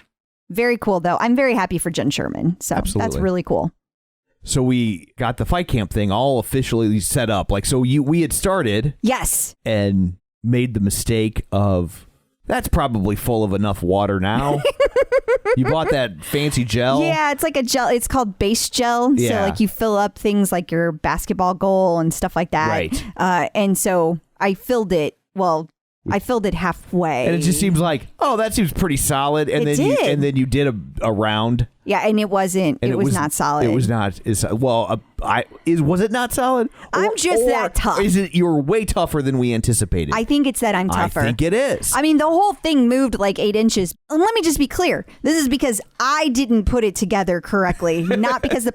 [SPEAKER 1] Very cool, though. I'm very happy for Jen Sherman. So
[SPEAKER 4] Absolutely.
[SPEAKER 1] That's really cool.
[SPEAKER 4] So we got the fight camp thing all officially set up. Like, so we had started
[SPEAKER 1] Yes.
[SPEAKER 4] and made the mistake of, that's probably full of enough water now. You bought that fancy gel.
[SPEAKER 1] Yeah, it's like a gel. It's called base gel. So
[SPEAKER 4] Yeah.
[SPEAKER 1] like you fill up things like your basketball goal and stuff like that.
[SPEAKER 4] Right.
[SPEAKER 1] And so I filled it. Well, I filled it halfway.
[SPEAKER 4] And it just seems like, oh, that seems pretty solid. And
[SPEAKER 1] It
[SPEAKER 4] then
[SPEAKER 1] did.
[SPEAKER 4] you did a round.
[SPEAKER 1] Yeah, and it wasn't.
[SPEAKER 4] And
[SPEAKER 1] It was not solid.
[SPEAKER 4] It was not. Was it not solid?
[SPEAKER 1] I'm just that tough.
[SPEAKER 4] Is it? You're way tougher than we anticipated.
[SPEAKER 1] I think it's that I'm tougher.
[SPEAKER 4] I think it is.
[SPEAKER 1] I mean, the whole thing moved like 8 inches. And let me just be clear. This is because I didn't put it together correctly, not because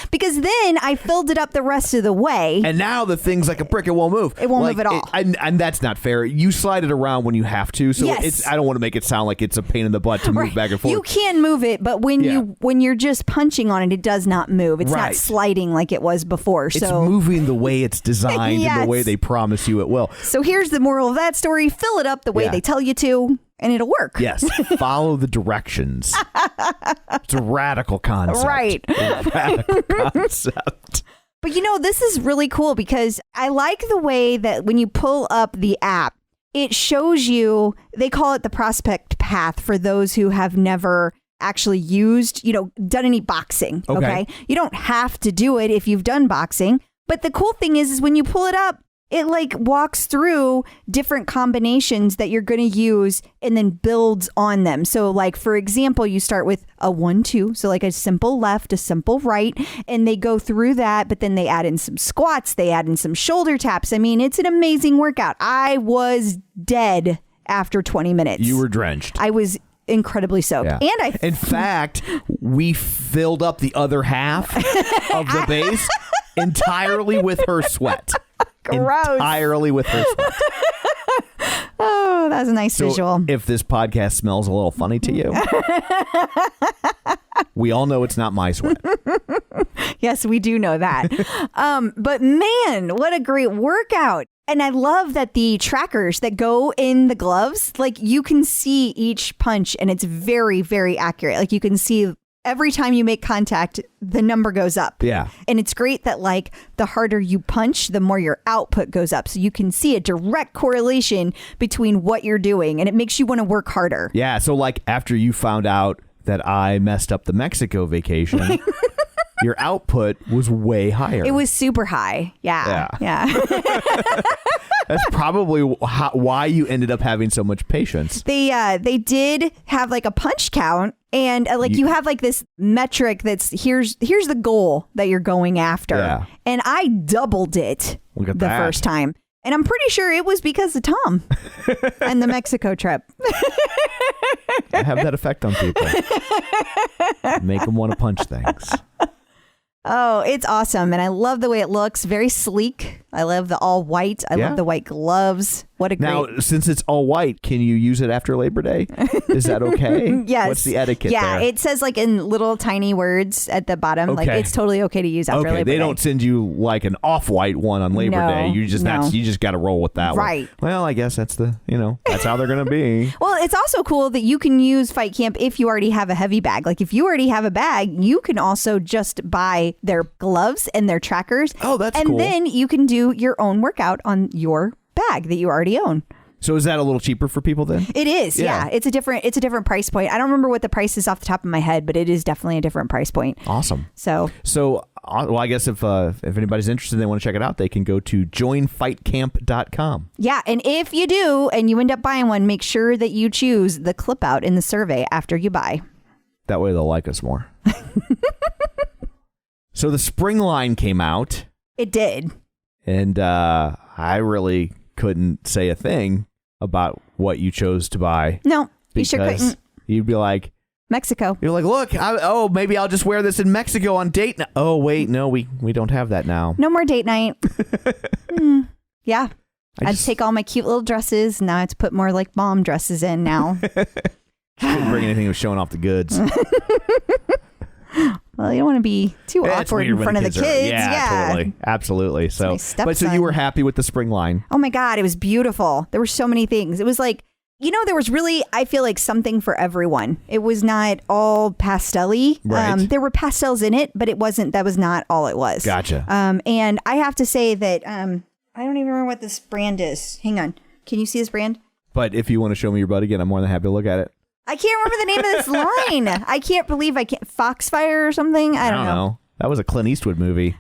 [SPEAKER 1] because then I filled it up the rest of the way.
[SPEAKER 4] And now the thing's like a brick. It won't move.
[SPEAKER 1] It won't move at all.
[SPEAKER 4] And that's not fair. You slide it around when you have to. So
[SPEAKER 1] Yes.
[SPEAKER 4] I don't want to make it sound like it's a pain in the butt to move
[SPEAKER 1] Right.
[SPEAKER 4] back and forth.
[SPEAKER 1] You can move it, but when you're just punching on it, it does not move. It's
[SPEAKER 4] Right.
[SPEAKER 1] not sliding like it was before.
[SPEAKER 4] It's
[SPEAKER 1] So
[SPEAKER 4] moving the way it's designed and
[SPEAKER 1] Yes.
[SPEAKER 4] the way they promise you it will.
[SPEAKER 1] So here's the moral of that story. Fill it up the way they tell you to, and it'll work.
[SPEAKER 4] Yes. Follow the directions. It's a radical concept.
[SPEAKER 1] Right.
[SPEAKER 4] A radical concept.
[SPEAKER 1] But this is really cool because I like the way that when you pull up the app, it shows you, they call it the prospect path for those who have never actually used, done any boxing. Okay. You don't have to do it if you've done boxing, But the cool thing is when you pull it up, it like walks through different combinations that you're going to use and then builds on them. So like, for example, you start with a 1-2. So like a simple left, a simple right, and they go through that, but then they add in some squats. They add in some shoulder taps. I mean, it's an amazing workout. I was dead after 20 minutes.
[SPEAKER 4] You were drenched.
[SPEAKER 1] I was incredibly soaked.
[SPEAKER 4] Yeah. In fact, we filled up the other half of the base entirely with her sweat.
[SPEAKER 1] Gross.
[SPEAKER 4] Entirely with her sweat.
[SPEAKER 1] Oh, that's a nice visual.
[SPEAKER 4] If this podcast smells a little funny to you, we all know it's not my sweat.
[SPEAKER 1] Yes, we do know that. But man, what a great workout. And I love that the trackers that go in the gloves, like you can see each punch and it's very, very accurate. Like you can see every time you make contact, the number goes up.
[SPEAKER 4] Yeah.
[SPEAKER 1] And it's great that like the harder you punch, the more your output goes up. So you can see a direct correlation between what you're doing and it makes you want to work harder.
[SPEAKER 4] Yeah. So like after you found out that I messed up the Mexico vacation, your output was way higher.
[SPEAKER 1] It was super high. Yeah.
[SPEAKER 4] That's probably why you ended up having so much patience.
[SPEAKER 1] They did have like a punch count and like you have like this metric that's here's the goal that you're going after. Yeah. And I doubled it the first time. And I'm pretty sure it was because of Tom and the Mexico trip.
[SPEAKER 4] I have that effect on people. Make them want to punch things.
[SPEAKER 1] Oh, it's awesome. And I love the way it looks. Very sleek. I love the all white. I love the white gloves. What a great...
[SPEAKER 4] Now, since it's all white, can you use it after Labor Day? Is that okay?
[SPEAKER 1] Yes.
[SPEAKER 4] What's the etiquette there?
[SPEAKER 1] Yeah, it says like in little tiny words at the bottom, like it's totally okay to use after Labor Day.
[SPEAKER 4] They don't send you like an off-white one on Labor Day. You just got to roll with that one.
[SPEAKER 1] Right.
[SPEAKER 4] Well, I guess that's that's how they're going to be.
[SPEAKER 1] Well, it's also cool that you can use Fight Camp if you already have a heavy bag. Like if you already have a bag, you can also just buy their gloves and their trackers.
[SPEAKER 4] Oh, that's cool.
[SPEAKER 1] And then you can do your own workout on your bag that you already own.
[SPEAKER 4] So is that a little cheaper for people then?
[SPEAKER 1] It is. Yeah. It's a different price point. I don't remember what the price is off the top of my head, but it is definitely a different price point.
[SPEAKER 4] Awesome.
[SPEAKER 1] So
[SPEAKER 4] well, I guess if anybody's interested and they want to check it out, they can go to joinfightcamp.com.
[SPEAKER 1] Yeah. And if you do and you end up buying one, make sure that you choose the clip out in the survey after you buy.
[SPEAKER 4] That way they'll like us more. So the spring line came out.
[SPEAKER 1] It did.
[SPEAKER 4] And I really couldn't say a thing about what you chose to buy.
[SPEAKER 1] No, you sure couldn't.
[SPEAKER 4] You'd be like...
[SPEAKER 1] Mexico.
[SPEAKER 4] You're like, look, maybe I'll just wear this in Mexico on date night. Oh, wait, no, we don't have that now.
[SPEAKER 1] No more date night. Yeah. I'd take all my cute little dresses. Now I have to put more like mom dresses in now.
[SPEAKER 4] Couldn't bring anything that was showing off the goods.
[SPEAKER 1] Well, you don't want to be too awkward in front of the kids.
[SPEAKER 4] Yeah, totally. Absolutely. So you were happy with the spring line.
[SPEAKER 1] Oh my God, it was beautiful. There were so many things. It was like, there was really, I feel like something for everyone. It was not all pastel-y.
[SPEAKER 4] Right.
[SPEAKER 1] There were pastels in it, but that was not all it was.
[SPEAKER 4] Gotcha.
[SPEAKER 1] And I have to say that, I don't even remember what this brand is. Hang on. Can you see this brand?
[SPEAKER 4] But if you want to show me your butt again, I'm more than happy to look at it.
[SPEAKER 1] I can't remember the name of this line. I can't believe Foxfire or something. I don't know.
[SPEAKER 4] That was a Clint Eastwood movie.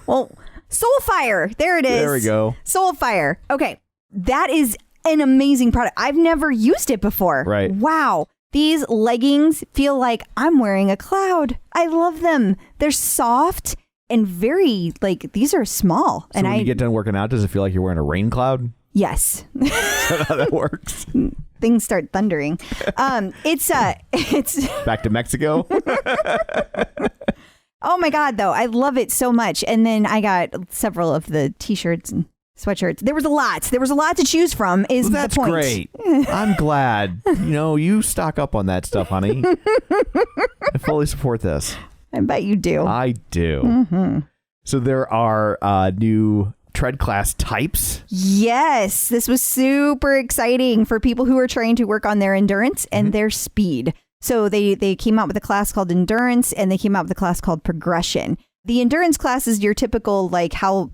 [SPEAKER 1] Well, Soulfire. There it is.
[SPEAKER 4] There we go.
[SPEAKER 1] Soulfire. Okay. That is an amazing product. I've never used it before.
[SPEAKER 4] Right.
[SPEAKER 1] Wow. These leggings feel like I'm wearing a cloud. I love them. They're soft and very, these are small.
[SPEAKER 4] So when you get done working out, does it feel like you're wearing a rain cloud?
[SPEAKER 1] Yes.
[SPEAKER 4] Is that how that works?
[SPEAKER 1] Things start thundering. It's
[SPEAKER 4] back to Mexico.
[SPEAKER 1] Oh my God, though. I love it so much. And then I got several of the t-shirts and sweatshirts. There was a lot to choose from is
[SPEAKER 4] that's
[SPEAKER 1] the point.
[SPEAKER 4] Great. I'm glad. You stock up on that stuff, honey. I fully support this.
[SPEAKER 1] I bet you do.
[SPEAKER 4] I do.
[SPEAKER 1] Mm-hmm.
[SPEAKER 4] So there are new tread class types.
[SPEAKER 1] Yes, this was super exciting for people who are trying to work on their endurance and their speed. So they came out with a class called Endurance and they came out with a class called Progression. The Endurance class is your typical, how,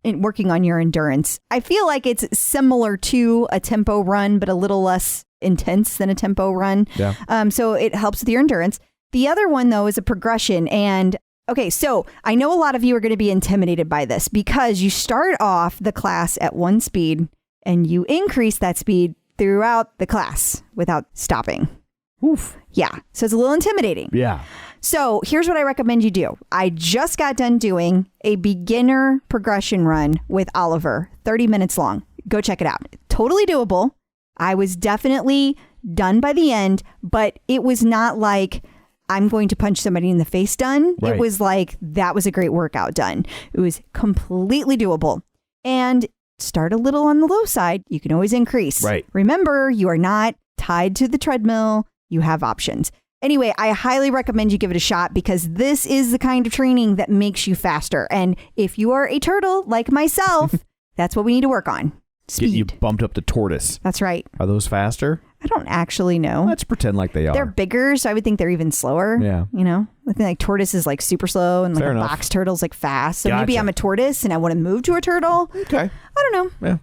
[SPEAKER 1] working on your endurance. I feel like it's similar to a tempo run, but a little less intense than a tempo run.
[SPEAKER 4] Yeah.
[SPEAKER 1] So it helps with your endurance. The other one, though, is a progression. And Okay, so I know a lot of you are going to be intimidated by this because you start off the class at one speed and you increase that speed throughout the class without stopping.
[SPEAKER 4] Oof.
[SPEAKER 1] Yeah, so it's a little intimidating.
[SPEAKER 4] Yeah.
[SPEAKER 1] So here's what I recommend you do. I just got done doing a beginner progression run with Oliver, 30 minutes long. Go check it out. Totally doable. I was definitely done by the end, but it was not like I'm going to punch somebody in the face done.
[SPEAKER 4] Right.
[SPEAKER 1] It was like, that was a great workout done. It was completely doable. And start a little on the low side. You can always increase.
[SPEAKER 4] Right.
[SPEAKER 1] Remember, you are not tied to the treadmill. You have options. Anyway, I highly recommend you give it a shot because this is the kind of training that makes you faster. And if you are a turtle like myself, that's what we need to work on. Speed.
[SPEAKER 4] Get you bumped up to tortoise.
[SPEAKER 1] That's right.
[SPEAKER 4] Are those faster?
[SPEAKER 1] I don't actually know.
[SPEAKER 4] Let's pretend like they are.
[SPEAKER 1] They're bigger, so I would think they're even slower.
[SPEAKER 4] Yeah.
[SPEAKER 1] You know, I think like tortoise is like super slow and like
[SPEAKER 4] Fair
[SPEAKER 1] a
[SPEAKER 4] enough.
[SPEAKER 1] box turtle's like fast. So maybe
[SPEAKER 4] Gotcha.
[SPEAKER 1] I'm a tortoise and I want to move to a turtle.
[SPEAKER 4] Okay.
[SPEAKER 1] I don't know.
[SPEAKER 4] Yeah.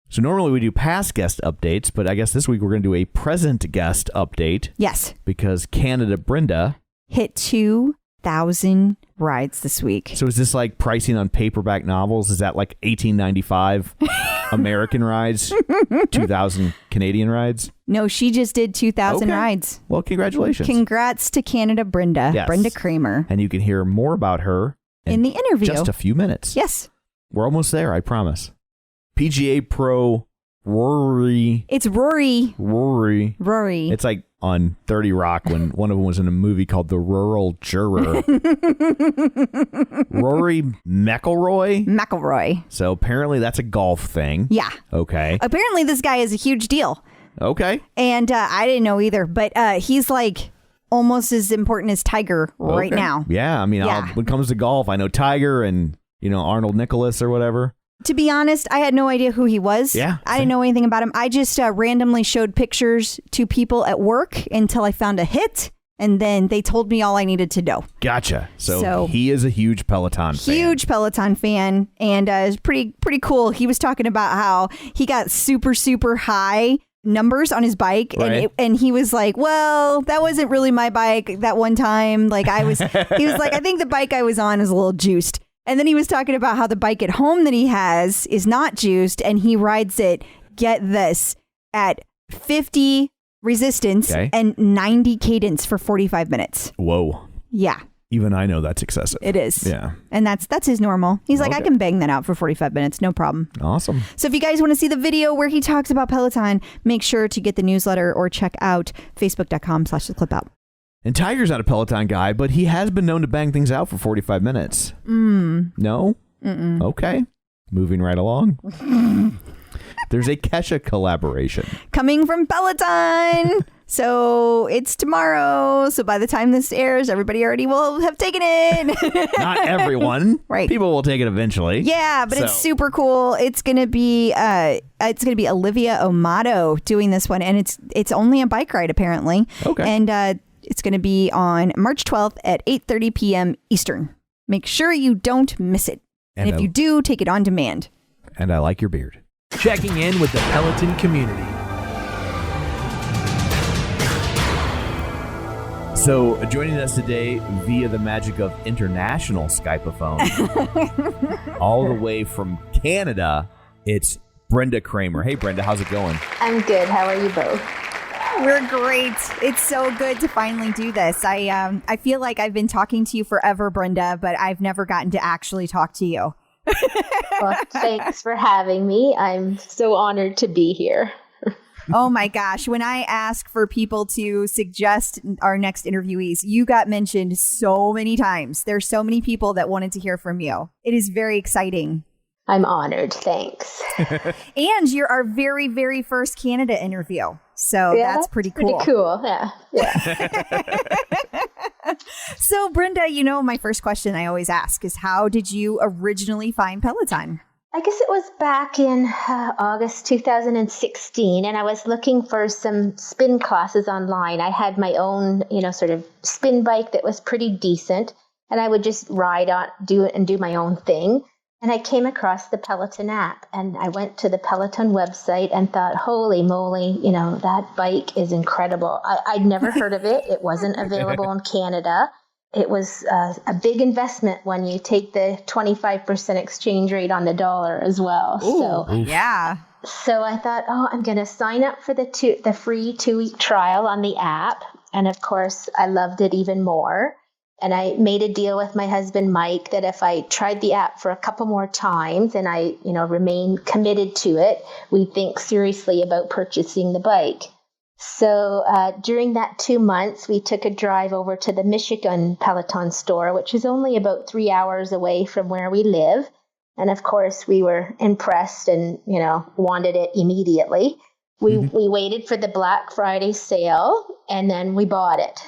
[SPEAKER 4] So normally we do past guest updates, but I guess this week we're going to do a present guest update
[SPEAKER 1] Yes.
[SPEAKER 4] because Canada Brenda.
[SPEAKER 1] Hit 2,000 rides this week.
[SPEAKER 4] So is this like pricing on paperback novels? Is that like 1895 American rides, 2,000 Canadian rides?
[SPEAKER 1] No, she just did 2,000
[SPEAKER 4] Okay.
[SPEAKER 1] rides.
[SPEAKER 4] Well, congratulations.
[SPEAKER 1] Congrats to Canada Brenda.
[SPEAKER 4] Yes.
[SPEAKER 1] Brenda Kraemer.
[SPEAKER 4] And you can hear more about her
[SPEAKER 1] In the interview.
[SPEAKER 4] just a few minutes.
[SPEAKER 1] Yes.
[SPEAKER 4] We're almost there, I promise. PGA Pro Rory.
[SPEAKER 1] It's Rory. Rory.
[SPEAKER 4] It's like on 30 Rock when one of them was in a movie called The Rural Juror. Rory McIlroy.
[SPEAKER 1] McIlroy.
[SPEAKER 4] So apparently that's a golf thing.
[SPEAKER 1] Yeah.
[SPEAKER 4] Okay.
[SPEAKER 1] Apparently this guy is a huge deal.
[SPEAKER 4] Okay.
[SPEAKER 1] And I didn't know either, but he's like almost as important as Tiger right
[SPEAKER 4] Okay.
[SPEAKER 1] now.
[SPEAKER 4] Yeah. I mean,
[SPEAKER 1] Yeah.
[SPEAKER 4] when it comes to golf, I know Tiger and, Arnold Nicholas or whatever.
[SPEAKER 1] To be honest, I had no idea who he was.
[SPEAKER 4] Yeah,
[SPEAKER 1] I didn't know anything about him. I just randomly showed pictures to people at work until I found a hit. And then they told me all I needed to know.
[SPEAKER 4] Gotcha. So
[SPEAKER 1] So-
[SPEAKER 4] he is a huge Peloton fan.
[SPEAKER 1] Huge Peloton fan. And it's pretty cool. He was talking about how he got super, super high numbers on his bike.
[SPEAKER 4] Right.
[SPEAKER 1] And he was like, well, that wasn't really my bike that one time. Like he was like, I think the bike I was on is a little juiced. And then he was talking about how the bike at home that he has is not juiced and he rides it, get this, at 50 resistance
[SPEAKER 4] Okay.
[SPEAKER 1] and 90 cadence for 45 minutes.
[SPEAKER 4] Whoa.
[SPEAKER 1] Yeah,
[SPEAKER 4] Even I know that's excessive.
[SPEAKER 1] it is.
[SPEAKER 4] Yeah.
[SPEAKER 1] And that's his normal. He's like, I
[SPEAKER 4] Okay.
[SPEAKER 1] can bang that out for 45 minutes. No problem.
[SPEAKER 4] Awesome.
[SPEAKER 1] So if you guys want to see the video where he talks about Peloton, make sure to get the newsletter or check out facebook.com/theclipout.
[SPEAKER 4] And Tiger's not a Peloton guy, but he has been known to bang things out for 45 minutes. No? Mm-mm. Okay. Moving right along. There's a Kesha collaboration.
[SPEAKER 1] Coming from Peloton. So it's tomorrow. So by the time this airs, everybody already will have taken it.
[SPEAKER 4] Not everyone.
[SPEAKER 1] Right.
[SPEAKER 4] People will take it eventually.
[SPEAKER 1] Yeah, but it's
[SPEAKER 4] So-
[SPEAKER 1] super cool. It's gonna be Olivia Amato doing this one, and it's only a bike ride apparently.
[SPEAKER 4] Okay.
[SPEAKER 1] And it's gonna be on March 12th at 8:30 p.m. Eastern. Make sure you don't miss it. And if you do, take it on demand.
[SPEAKER 4] And I like your beard.
[SPEAKER 6] Checking in with the Peloton community.
[SPEAKER 4] So joining us today via the magic of international Skype-a-phone, all the way from Canada, it's Brenda Kraemer. Hey, Brenda, how's it going?
[SPEAKER 2] I'm good. How are you both?
[SPEAKER 1] We're great. It's so good to finally do this. I feel like I've been talking to you forever, Brenda, but I've never gotten to actually talk to you.
[SPEAKER 2] Well, thanks for having me. I'm so honored to be here.
[SPEAKER 1] Oh my gosh. When I ask for people to suggest our next interviewees, you got mentioned so many times. There's so many people that wanted to hear from you. It is very exciting.
[SPEAKER 2] I'm honored. Thanks.
[SPEAKER 1] And you're our very, very first Canada interview. So that's pretty cool.
[SPEAKER 2] Pretty cool. Yeah.
[SPEAKER 1] So Brenda, my first question I always ask is, how did you originally find Peloton?
[SPEAKER 2] I guess it was back in August 2016, and I was looking for some spin classes online. I had my own, sort of spin bike that was pretty decent, and I would just ride on, do it and do my own thing. And I came across the Peloton app, and I went to the Peloton website and thought, holy moly, that bike is incredible. I'd never heard of it. It wasn't available in Canada. it was a big investment when you take the 25% exchange rate on the dollar as well.
[SPEAKER 1] Yeah.
[SPEAKER 2] So I thought, I'm going to sign up for the free 2-week trial on the app. And of course, I loved it even more. And I made a deal with my husband, Mike, that if I tried the app for a couple more times and I, remained committed to it, we'd think seriously about purchasing the bike. So during that 2 months, we took a drive over to the Michigan Peloton store, which is only about 3 hours away from where we live. And of course, we were impressed and, wanted it immediately. We waited for the Black Friday sale and then we bought it.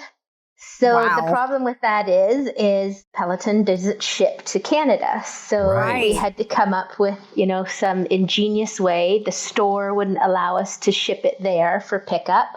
[SPEAKER 2] So the problem with that is Peloton doesn't ship to Canada. So we had to come up with, some ingenious way. The store wouldn't allow us to ship it there for pickup.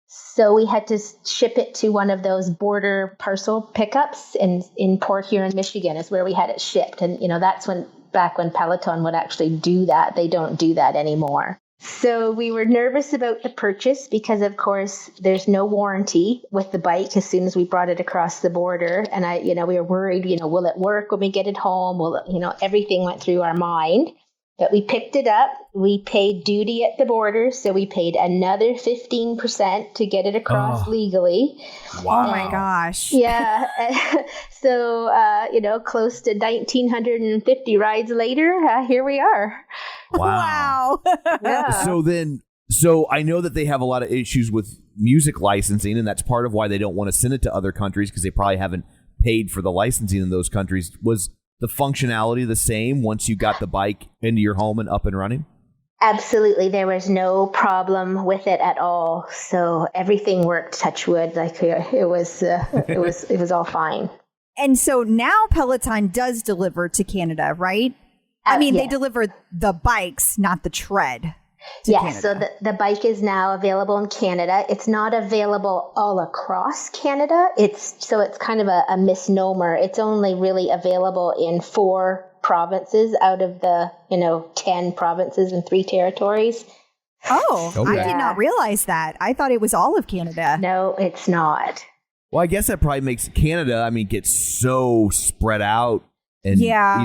[SPEAKER 2] So we had to ship it to one of those border parcel pickups in Port Huron, Michigan is where we had it shipped. And, that's back when Peloton would actually do that. They don't do that anymore. So we were nervous about the purchase because, of course, there's no warranty with the bike as soon as we brought it across the border. And we were worried, will it work when we get it home? Everything went through our mind. But we picked it up. We paid duty at the border. So we paid another 15% to get it across legally.
[SPEAKER 1] Wow. Oh, my gosh.
[SPEAKER 2] Yeah. So, close to 1,950 rides later, here we are.
[SPEAKER 1] Wow.
[SPEAKER 2] Yeah.
[SPEAKER 4] So I know that they have a lot of issues with music licensing, and that's part of why they don't want to send it to other countries because they probably haven't paid for the licensing in those countries. Was the functionality the same once you got the bike into your home and up and running?
[SPEAKER 2] Absolutely. There was no problem with it at all. So everything worked, touch wood. Like it was all fine.
[SPEAKER 1] And so now Peloton does deliver to Canada, right? I mean, they deliver the bikes, not the tread.
[SPEAKER 2] Yes, so the bike is now available in Canada. It's not available all across Canada. It's kind of a misnomer. It's only really available in 4 provinces out of the 10 provinces and 3 territories.
[SPEAKER 1] Oh, okay. I did not realize that. I thought it was all of Canada.
[SPEAKER 2] No, it's not.
[SPEAKER 4] Well, I guess that probably makes Canada, get so spread out and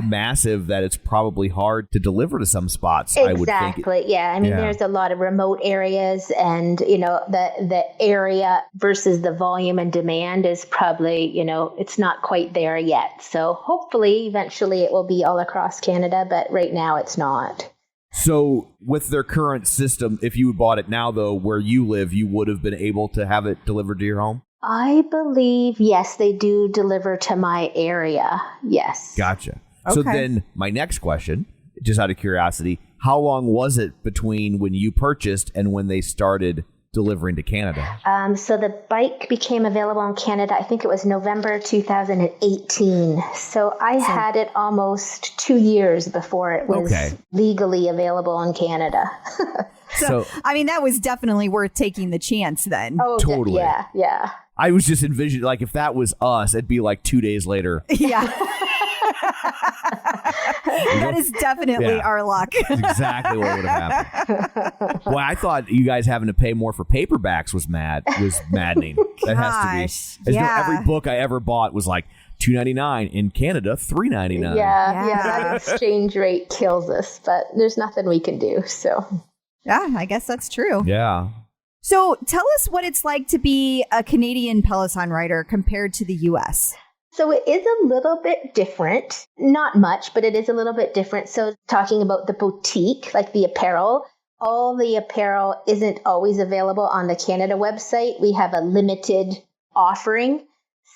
[SPEAKER 4] massive that it's probably hard to deliver to some spots.
[SPEAKER 2] Exactly.
[SPEAKER 4] I would think.
[SPEAKER 2] Yeah. There's a lot of remote areas and, the area versus the volume and demand is probably, it's not quite there yet. So hopefully eventually it will be all across Canada, but right now it's not.
[SPEAKER 4] So with their current system, if you bought it now, though, where you live, you would have been able to have it delivered to your home?
[SPEAKER 2] I believe, yes, they do deliver to my area. Yes.
[SPEAKER 4] Gotcha. Okay. So then my next question, just out of curiosity, how long was it between when you purchased and when they started delivering to Canada?
[SPEAKER 2] So the bike became available in Canada, I think it was November 2018. So I had it almost 2 years before it was legally available in Canada.
[SPEAKER 1] So, that was definitely worth taking the chance then.
[SPEAKER 2] Oh,
[SPEAKER 4] totally.
[SPEAKER 2] Yeah.
[SPEAKER 4] I was just envisioning, if that was us, it'd be 2 days later.
[SPEAKER 1] Yeah. That is definitely our luck.
[SPEAKER 4] That's exactly what would have happened. Well, I thought you guys having to pay more for paperbacks was maddening. That has to be. Every book I ever bought was $2.99 in Canada, $3.99.
[SPEAKER 2] Yeah, that exchange rate kills us, but there's nothing we can do. So,
[SPEAKER 1] yeah, I guess that's true.
[SPEAKER 4] Yeah.
[SPEAKER 1] So tell us what it's like to be a Canadian Peloton rider compared to the U.S.
[SPEAKER 2] So it is a little bit different. Not much, but it is a little bit different. So talking about the boutique, like the apparel, all the apparel isn't always available on the Canada website. We have a limited offering.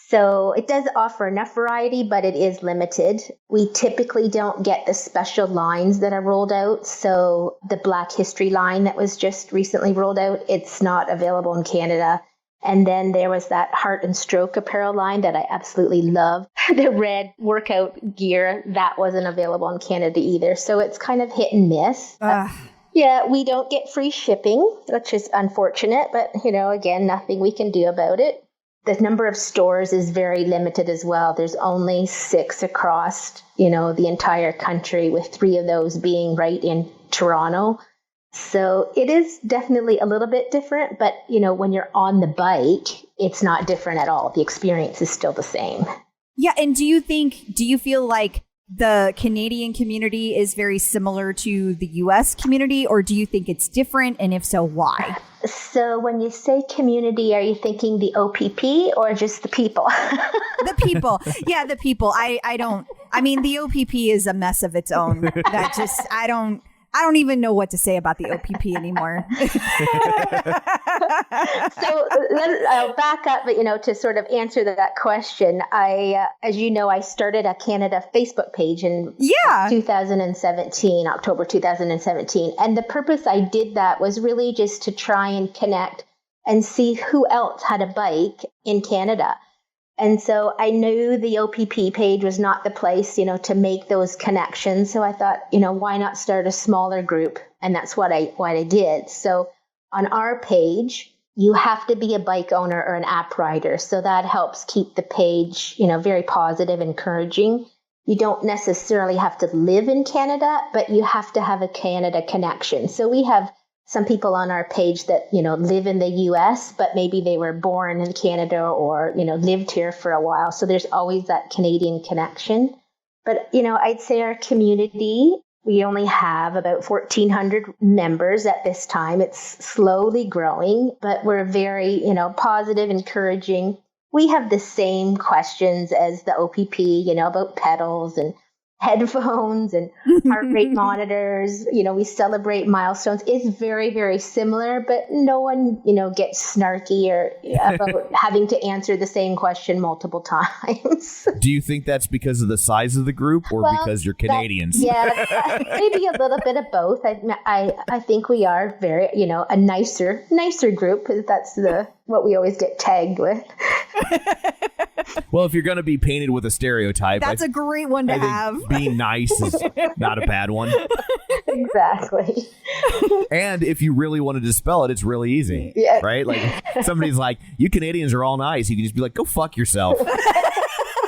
[SPEAKER 2] So it does offer enough variety, but it is limited. We typically don't get the special lines that are rolled out. So the Black History line that was just recently rolled out, it's not available in Canada. And then there was that Heart and Stroke apparel line that I absolutely love. The red workout gear, that wasn't available in Canada either. So it's kind of hit and miss. Yeah, we don't get free shipping, which is unfortunate. But, again, nothing we can do about it. The number of stores is very limited as well. There's only 6 across, the entire country, with 3 of those being right in Toronto. So it is definitely a little bit different. But, when you're on the bike, it's not different at all. The experience is still the same.
[SPEAKER 1] Yeah. And do you feel like the Canadian community is very similar to the US community, or do you think it's different? And if so, why?
[SPEAKER 2] So when you say community, are you thinking the OPP or just the people?
[SPEAKER 1] The people. Yeah, the people. I mean, the OPP is a mess of its own. That just, I don't even know what to say about the OPP anymore.
[SPEAKER 2] So I'll back up, to sort of answer that question. As you know, I started a Canada Facebook page in 2017, October 2017. And the purpose I did that was really just to try and connect and see who else had a bike in Canada. And so I knew the OPP page was not the place, to make those connections. So I thought, why not start a smaller group? And that's what I did. So on our page, you have to be a bike owner or an app rider. So that helps keep the page, very positive, encouraging. You don't necessarily have to live in Canada, but you have to have a Canada connection. So we have some people on our page that, live in the US, but maybe they were born in Canada or, lived here for a while. So there's always that Canadian connection. But, I'd say our community, we only have about 1,400 members at this time. It's slowly growing, but we're very, positive, encouraging. We have the same questions as the OPP, about pedals and headphones and heart rate monitors. We celebrate milestones. It's very, very similar, but no one, gets snarky or about having to answer the same question multiple times.
[SPEAKER 4] Do you think that's because of the size of the group or because you're Canadians?
[SPEAKER 2] Maybe a little bit of both. I think we are very, a nicer group. That's what we always get tagged with.
[SPEAKER 4] Well, if you're going to be painted with a stereotype,
[SPEAKER 1] that's a great one to have.
[SPEAKER 4] Being nice is not a bad one.
[SPEAKER 2] Exactly.
[SPEAKER 4] And if you really want to dispel it, it's really easy. Yeah. Right? Like somebody's like, you Canadians are all nice. You can just be like, go fuck yourself.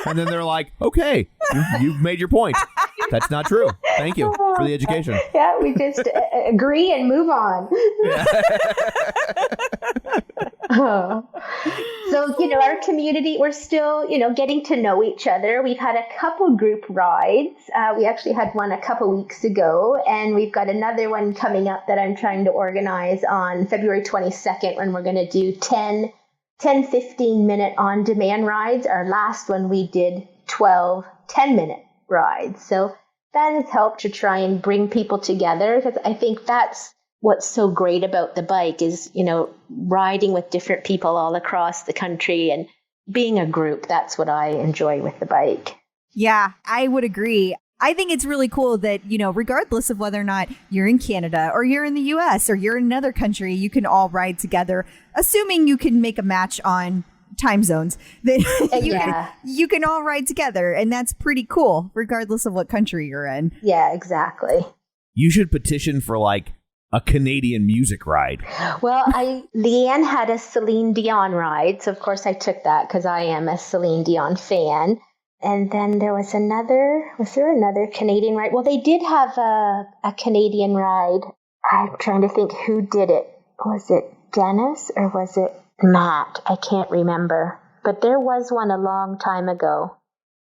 [SPEAKER 4] And then they're like, okay, you've made your point. That's not true. Thank you for the education.
[SPEAKER 2] Yeah, we just agree and move on. So, our community, we're still, getting to know each other. We've had a couple group rides. We actually had one a couple weeks ago, and we've got another one coming up that I'm trying to organize on February 22nd when we're going to do 10, 15-minute on-demand rides. Our last one, we did 12 10-minute rides. So that has helped to try and bring people together, because I think that's what's so great about the bike is, riding with different people all across the country and being a group. That's what I enjoy with the bike.
[SPEAKER 1] Yeah, I would agree. I think it's really cool that, regardless of whether or not you're in Canada or you're in the US or you're in another country, you can all ride together, assuming you can make a match on time zones, that you can all ride together. And that's pretty cool, regardless of what country you're in.
[SPEAKER 2] Yeah, exactly.
[SPEAKER 4] You should petition for a Canadian music ride.
[SPEAKER 2] Well, Leanne had a Celine Dion ride. So of course I took that because I am a Celine Dion fan. And then there was there another Canadian ride? Well, they did have a Canadian ride. I'm trying to think who did it. Was it Dennis or was it Matt? I can't remember. But there was one a long time ago.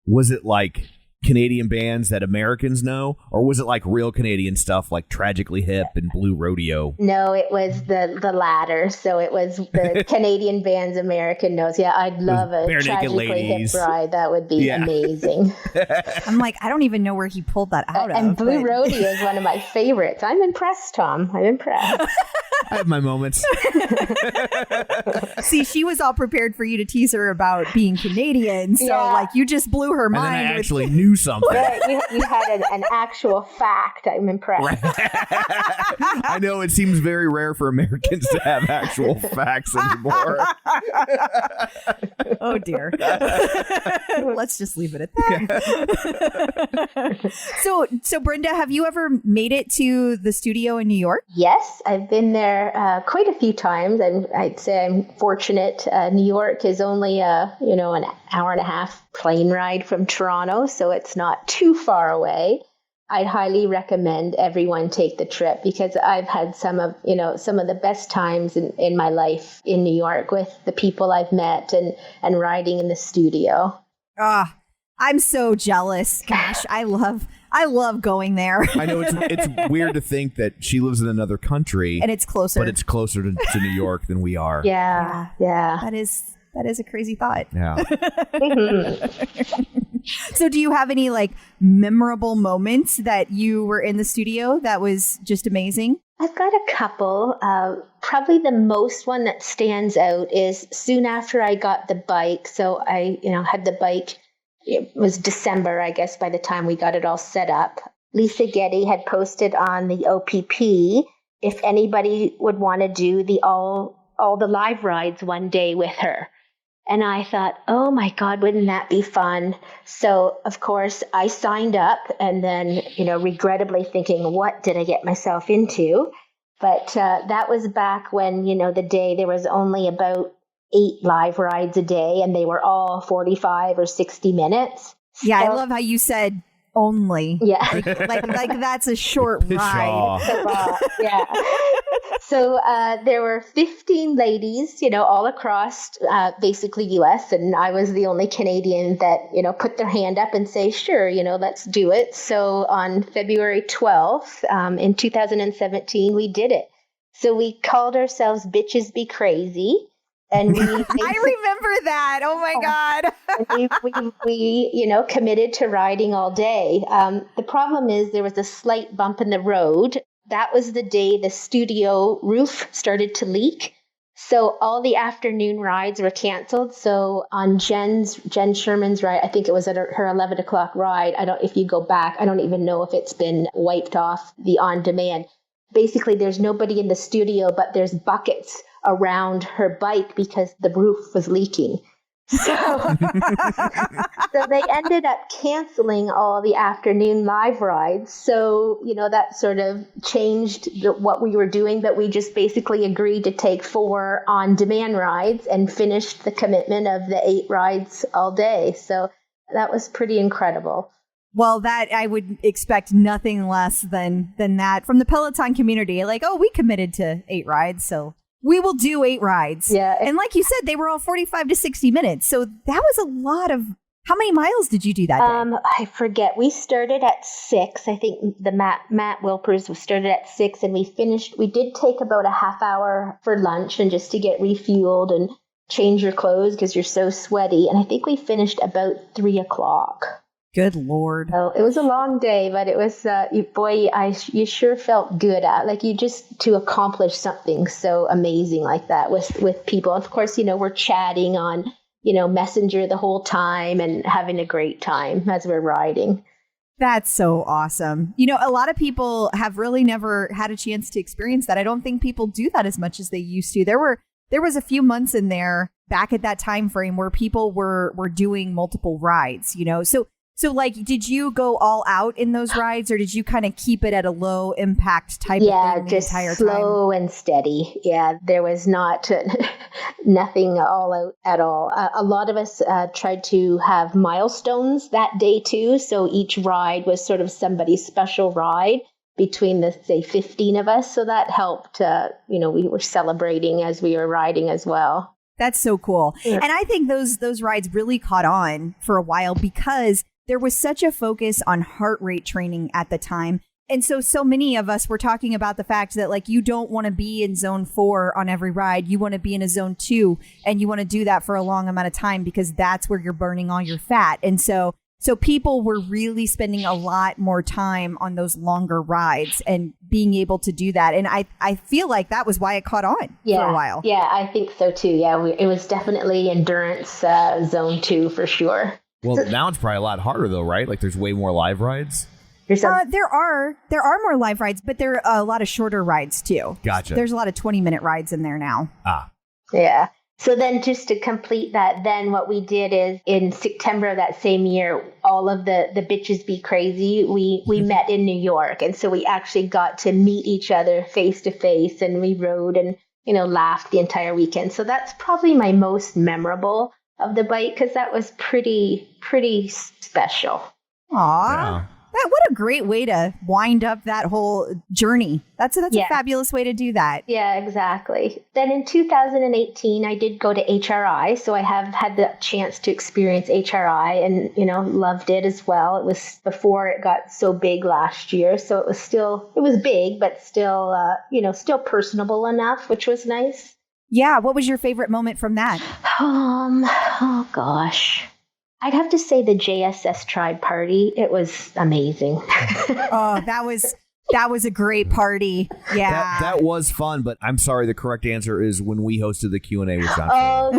[SPEAKER 4] Was it like Canadian bands that Americans know, or was it like real Canadian stuff like Tragically Hip and Blue Rodeo?
[SPEAKER 2] No, it was the latter. So it was the Canadian bands American knows. Yeah, I'd love a Tragically Hip ride. That would be amazing.
[SPEAKER 1] I'm like, I don't even know where he pulled that out of.
[SPEAKER 2] And Blue Rodeo is one of my favorites. I'm impressed, Tom. I'm impressed.
[SPEAKER 4] I have my moments.
[SPEAKER 1] See, she was all prepared for you to tease her about being Canadian. So you just blew her mind.
[SPEAKER 4] And then I actually knew something.
[SPEAKER 2] Right, you had an actual fact. I'm impressed.
[SPEAKER 4] I know it seems very rare for Americans to have actual facts anymore.
[SPEAKER 1] Oh dear. Let's just leave it at that. So Brenda, have you ever made it to the studio in New York?
[SPEAKER 2] Yes, I've been there quite a few times. I'd say I'm fortunate. New York is only an hour and a half plane ride from Toronto, so it's not too far away. I'd highly recommend everyone take the trip because I've had some of the best times in my life in New York with the people I've met and riding in the studio.
[SPEAKER 1] I'm so jealous. Gosh, I love going there.
[SPEAKER 4] I know it's weird to think that she lives in another country
[SPEAKER 1] and it's closer.
[SPEAKER 4] But it's closer to New York than we are.
[SPEAKER 2] Yeah.
[SPEAKER 1] That is a crazy thought.
[SPEAKER 4] Yeah.
[SPEAKER 1] So do you have any like memorable moments that you were in the studio that was just amazing?
[SPEAKER 2] I've got a couple. Probably the most one that stands out is soon after I got the bike. So I, had the bike. It was December, I guess, by the time we got it all set up. Lisa Getty had posted on the OPP if anybody would want to do all the live rides one day with her. And I thought, oh my God, wouldn't that be fun? So, of course, I signed up and then, regrettably thinking, what did I get myself into? But that was back when, the day there was only about 8 live rides a day and they were all 45 or 60 minutes.
[SPEAKER 1] Yeah,
[SPEAKER 2] So,
[SPEAKER 1] I love how you said only.
[SPEAKER 2] Yeah.
[SPEAKER 1] like that's a short ride.
[SPEAKER 2] Yeah. So there were 15 ladies, all across basically U.S. And I was the only Canadian that, put their hand up and say, sure, let's do it. So on February 12th in 2017, we did it. So we called ourselves Bitches Be Crazy. And we
[SPEAKER 1] I remember that. Oh my God.
[SPEAKER 2] we committed to riding all day. The problem is there was a slight bump in the road. That was the day the studio roof started to leak. So all the afternoon rides were canceled. So on Jen Sherman's ride, I think it was at her 11 o'clock ride. If you go back, I don't even know if it's been wiped off the on demand. Basically, there's nobody in the studio, but there's buckets around her bike because the roof was leaking. So they ended up canceling all the afternoon live rides. So, that sort of changed what we were doing, but we just basically agreed to take 4 on-demand rides and finished the commitment of the 8 rides all day. So that was pretty incredible.
[SPEAKER 1] Well, that I would expect nothing less than that from the Peloton community. Like, we committed to 8 rides, so we will do 8 rides.
[SPEAKER 2] Yeah.
[SPEAKER 1] And like you said, they were all 45 to 60 minutes. So that was a lot of, how many miles did you do that day?
[SPEAKER 2] I forget. We started at 6. I think the Matt Wilpers started at 6 and we did take about a half hour for lunch and just to get refueled and change your clothes because you're so sweaty. And I think we finished about 3 o'clock.
[SPEAKER 1] Good Lord.
[SPEAKER 2] So it was a long day, but it was, you sure felt good to accomplish something so amazing like that with people. Of course, we're chatting on, Messenger the whole time and having a great time as we're riding.
[SPEAKER 1] That's so awesome. A lot of people have really never had a chance to experience that. I don't think people do that as much as they used to. There was a few months in there back at that time frame where people were doing multiple rides, So like, did you go all out in those rides or did you kind of keep it at a low impact type of thing the
[SPEAKER 2] just
[SPEAKER 1] entire
[SPEAKER 2] slow
[SPEAKER 1] time?
[SPEAKER 2] And steady. Yeah, there was nothing all out at all. A lot of us tried to have milestones that day too. So each ride was sort of somebody's special ride between the, say, 15 of us. So that helped, we were celebrating as we were riding as well.
[SPEAKER 1] That's so cool.
[SPEAKER 2] Yeah.
[SPEAKER 1] And I think those rides really caught on for a while because there was such a focus on heart rate training at the time. And so many of us were talking about the fact that like you don't want to be in zone 4 on every ride. You want to be in a zone 2 and you want to do that for a long amount of time because that's where you're burning all your fat. And so people were really spending a lot more time on those longer rides and being able to do that. And I feel like that was why it caught on for a while.
[SPEAKER 2] Yeah, I think so too. Yeah, it was definitely endurance zone 2 for sure.
[SPEAKER 4] Well, now it's probably a lot harder though, right? Like there's way more live rides.
[SPEAKER 1] There are more live rides, but there are a lot of shorter rides too.
[SPEAKER 4] Gotcha.
[SPEAKER 1] There's a lot of 20-minute rides in there now.
[SPEAKER 2] Yeah. So then just to complete that, then what we did is in September of that same year, all of the Bitches Be Crazy, we met in New York. And so we actually got to meet each other face to face and we rode and, laughed the entire weekend. So that's probably my most memorable of the bike because that was pretty special.
[SPEAKER 1] Aw, What a great way to wind up that whole journey. That's a fabulous way to do that.
[SPEAKER 2] Yeah, exactly. Then in 2018, I did go to HRI. So I have had the chance to experience HRI and, loved it as well. It was before it got so big last year. So it was big, but still, still personable enough, which was nice.
[SPEAKER 1] Yeah. What was your favorite moment from that?
[SPEAKER 2] Oh gosh. I'd have to say the JSS Tribe party. It was amazing.
[SPEAKER 1] Oh, that was a great party. Yeah.
[SPEAKER 4] That was fun, but I'm sorry, the correct answer is when we hosted the Q&A with John.
[SPEAKER 2] Oh,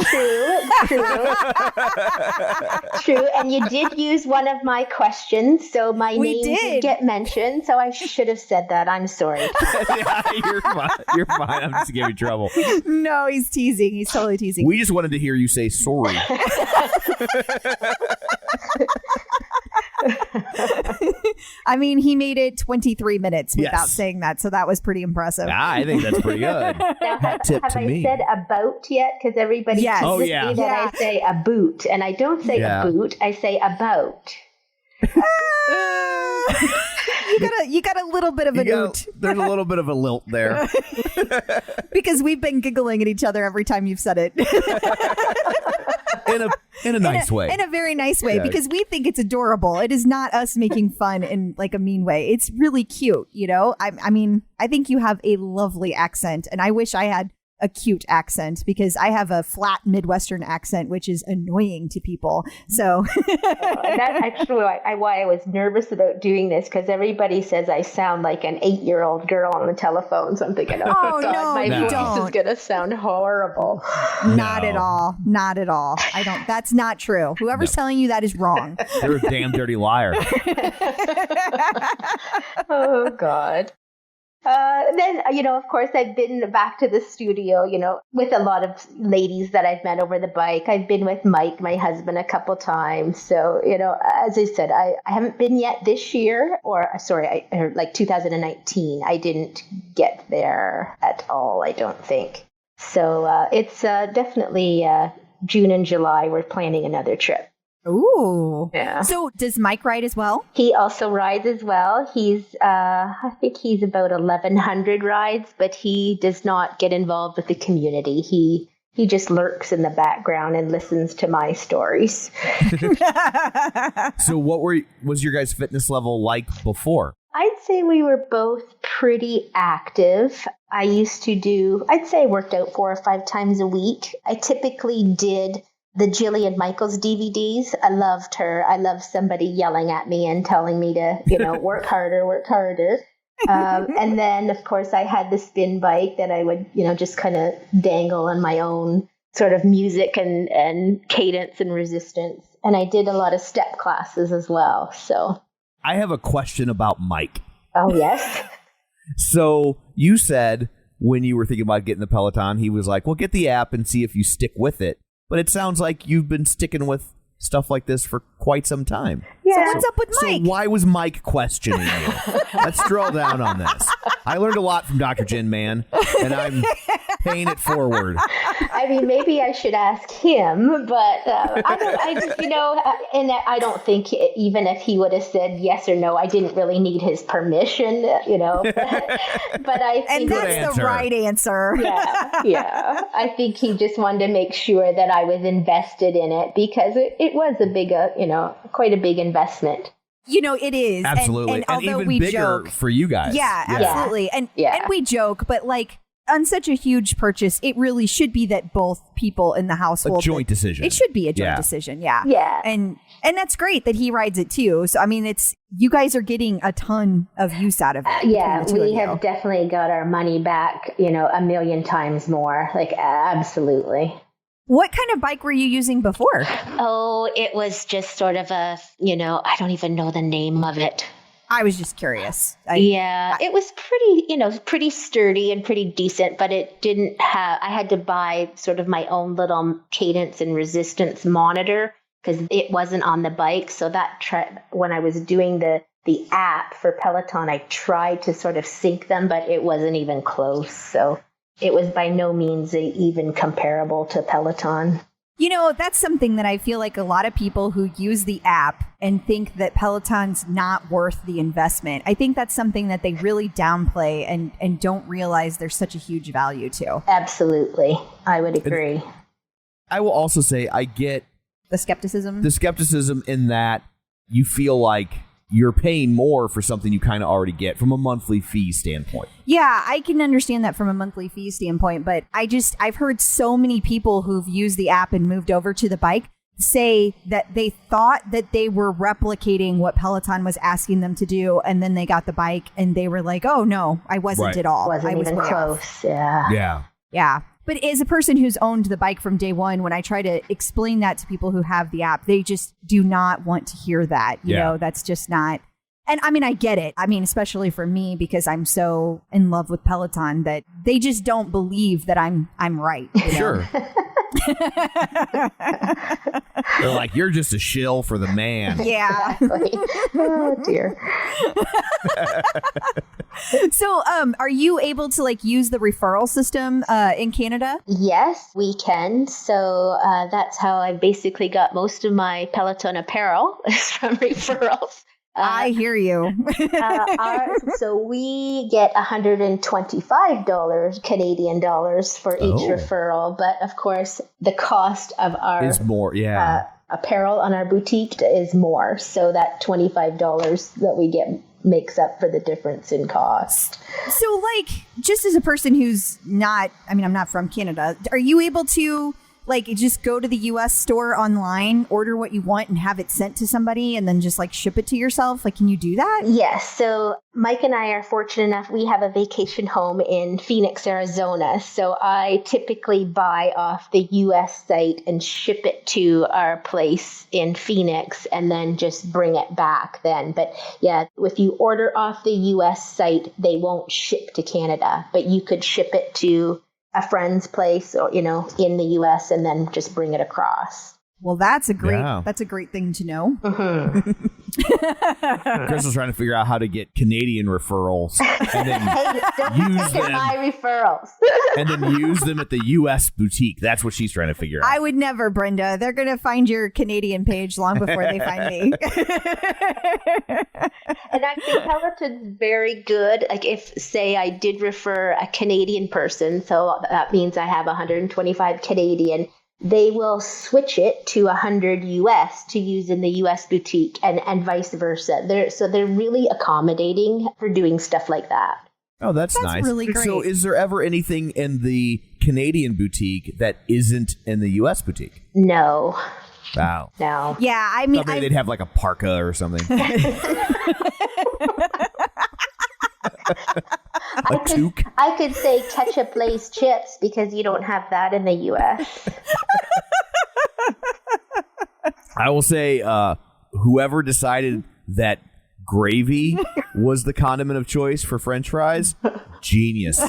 [SPEAKER 2] true. And you did use one of my questions, so my name did get mentioned, so I should have said that. I'm sorry.
[SPEAKER 4] Yeah, you're fine. You're fine. I'm just giving you trouble.
[SPEAKER 1] No, he's teasing. He's totally teasing.
[SPEAKER 4] We just wanted to hear you say sorry.
[SPEAKER 1] I mean, he made it 23 minutes without saying that, so that was pretty impressive.
[SPEAKER 4] I think that's pretty good.
[SPEAKER 2] Now, have I said about yet? Because everybody
[SPEAKER 1] yes.
[SPEAKER 2] teases me that I say a boot, and I don't say a boot, I say about.
[SPEAKER 1] You got a little bit of an oot.
[SPEAKER 4] There's a little bit of a lilt there.
[SPEAKER 1] Because we've been giggling at each other every time you've said it.
[SPEAKER 4] In a nice way.
[SPEAKER 1] In a very nice way, because we think it's adorable. It is not us making fun in like a mean way. It's really cute, I mean, I think you have a lovely accent, and I wish I had a cute accent because I have a flat Midwestern accent, which is annoying to people. So
[SPEAKER 2] that's actually why I was nervous about doing this, because everybody says I sound like an 8-year-old girl on the telephone. So I'm thinking, oh God,
[SPEAKER 1] no,
[SPEAKER 2] my voice
[SPEAKER 1] don't.
[SPEAKER 2] is going to sound horrible.
[SPEAKER 1] Not at all. Not at all. I don't. That's not true. Whoever's telling you that is wrong.
[SPEAKER 4] You're a damn dirty liar.
[SPEAKER 2] Oh God. Then, of course, I've been back to the studio, with a lot of ladies that I've met over the bike. I've been with Mike, my husband, a couple times. So, as I said, I haven't been yet this year, or 2019. I didn't get there at all, I don't think. So it's definitely June and July. We're planning another trip.
[SPEAKER 1] Ooh.
[SPEAKER 2] Yeah.
[SPEAKER 1] So does Mike ride as well?
[SPEAKER 2] He also rides as well. He's, I think he's about 1,100 rides, but he does not get involved with the community. He just lurks in the background and listens to my stories.
[SPEAKER 4] So what was your guys' fitness level like before?
[SPEAKER 2] I'd say we were both pretty active. I used to I worked out 4 or 5 times a week. I typically did the Jillian Michaels DVDs. I loved her. I loved somebody yelling at me and telling me to, work harder, work harder. And then, of course, I had the spin bike that I would, just kind of dangle on my own sort of music and cadence and resistance. And I did a lot of step classes as well. So
[SPEAKER 4] I have a question about Mike.
[SPEAKER 2] Oh, yes.
[SPEAKER 4] So you said when you were thinking about getting the Peloton, he was like, well, get the app and see if you stick with it. But it sounds like you've been sticking with stuff like this for quite some time.
[SPEAKER 1] Yeah. So what's up with Mike?
[SPEAKER 4] So why was Mike questioning you? Let's drill down on this. I learned a lot from Dr. Gin Man, and I'm paying it forward.
[SPEAKER 2] I mean, maybe I should ask him, but and I don't think even if he would have said yes or no, I didn't really need his permission, But I think
[SPEAKER 1] and that's the right answer.
[SPEAKER 2] Yeah. I think he just wanted to make sure that I was invested in it because it was a big, quite a big investment.
[SPEAKER 1] It is.
[SPEAKER 4] Absolutely.
[SPEAKER 1] And
[SPEAKER 4] although
[SPEAKER 1] even
[SPEAKER 4] we
[SPEAKER 1] bigger
[SPEAKER 4] joke, for you guys.
[SPEAKER 1] Yeah, absolutely. And we joke, but on such a huge purchase, it really should be that both people in the household.
[SPEAKER 4] A joint decision.
[SPEAKER 1] It should be a joint decision. Yeah.
[SPEAKER 2] Yeah.
[SPEAKER 1] And that's great that he rides it too. So, I mean, you guys are getting a ton of use out of it.
[SPEAKER 2] We have definitely got our money back, a million times more. Absolutely.
[SPEAKER 1] What kind of bike were you using before?
[SPEAKER 2] Oh, it was just sort of a, I don't even know the name of it.
[SPEAKER 1] I was just curious.
[SPEAKER 2] It was pretty sturdy and pretty decent, but it didn't have, I had to buy sort of my own little cadence and resistance monitor because it wasn't on the bike. So when I was doing the app for Peloton, I tried to sort of sync them, but it wasn't even close. So it was by no means even comparable to Peloton.
[SPEAKER 1] That's something that I feel like a lot of people who use the app and think that Peloton's not worth the investment. I think that's something that they really downplay and don't realize there's such a huge value to.
[SPEAKER 2] Absolutely. I would agree.
[SPEAKER 4] I will also say I get
[SPEAKER 1] the skepticism
[SPEAKER 4] in that you feel like you're paying more for something you kind of already get from a monthly fee standpoint.
[SPEAKER 1] Yeah, I can understand that from a monthly fee standpoint, but I've heard so many people who've used the app and moved over to the bike say that they thought that they were replicating what Peloton was asking them to do, and then they got the bike and they were like, oh no, I wasn't at all.
[SPEAKER 2] I was even close.
[SPEAKER 1] Off.
[SPEAKER 2] Yeah.
[SPEAKER 1] But as a person who's owned the bike from day one, when I try to explain that to people who have the app, they just do not want to hear that. You know, that's just not. And I mean, I get it. I mean, especially for me, because I'm so in love with Peloton that they just don't believe that I'm right.
[SPEAKER 4] Sure. They're like, you're just a shill for the man.
[SPEAKER 1] Yeah.
[SPEAKER 2] Oh, dear.
[SPEAKER 1] So are you able to use the referral system in Canada?
[SPEAKER 2] Yes, we can. So that's how I basically got most of my Peloton apparel is from referrals.
[SPEAKER 1] I hear you.
[SPEAKER 2] So we get $125 Canadian dollars for each referral. But of course, the cost of our
[SPEAKER 4] is more,
[SPEAKER 2] apparel on our boutique is more. So that $25 that we get makes up for the difference in cost.
[SPEAKER 1] So just as a person who's not, I'm not from Canada, are you able to just go to the US store online, order what you want and have it sent to somebody and then just ship it to yourself? Can you do that?
[SPEAKER 2] Yes. So Mike and I are fortunate enough. We have a vacation home in Phoenix, Arizona. So I typically buy off the US site and ship it to our place in Phoenix and then just bring it back then. But yeah, if you order off the US site, they won't ship to Canada, but you could ship it to a friend's place or, in the US and then just bring it across.
[SPEAKER 1] Well, that's a great thing to know.
[SPEAKER 2] Mm-hmm.
[SPEAKER 4] Chris was trying to figure out how to get Canadian referrals and then use them.
[SPEAKER 2] My referrals.
[SPEAKER 4] And then use them at the U.S. boutique. That's what she's trying to figure out.
[SPEAKER 1] I would never, Brenda. They're going to find your Canadian page long before they find me.
[SPEAKER 2] And actually, Peloton's very good. If, say, I did refer a Canadian person, so that means I have 125 Canadian, they will switch it to 100 US to use in the US boutique and vice versa. They're really accommodating for doing stuff like that.
[SPEAKER 4] Oh, that's nice.
[SPEAKER 1] Really great.
[SPEAKER 4] So is there ever anything in the Canadian boutique that isn't in the US boutique?
[SPEAKER 2] No.
[SPEAKER 4] Wow.
[SPEAKER 2] No.
[SPEAKER 1] Yeah,
[SPEAKER 4] maybe they'd have a parka or something.
[SPEAKER 2] I could say ketchup Lay's chips because you don't have that in the U.S.
[SPEAKER 4] I will say whoever decided that gravy was the condiment of choice for French fries, genius.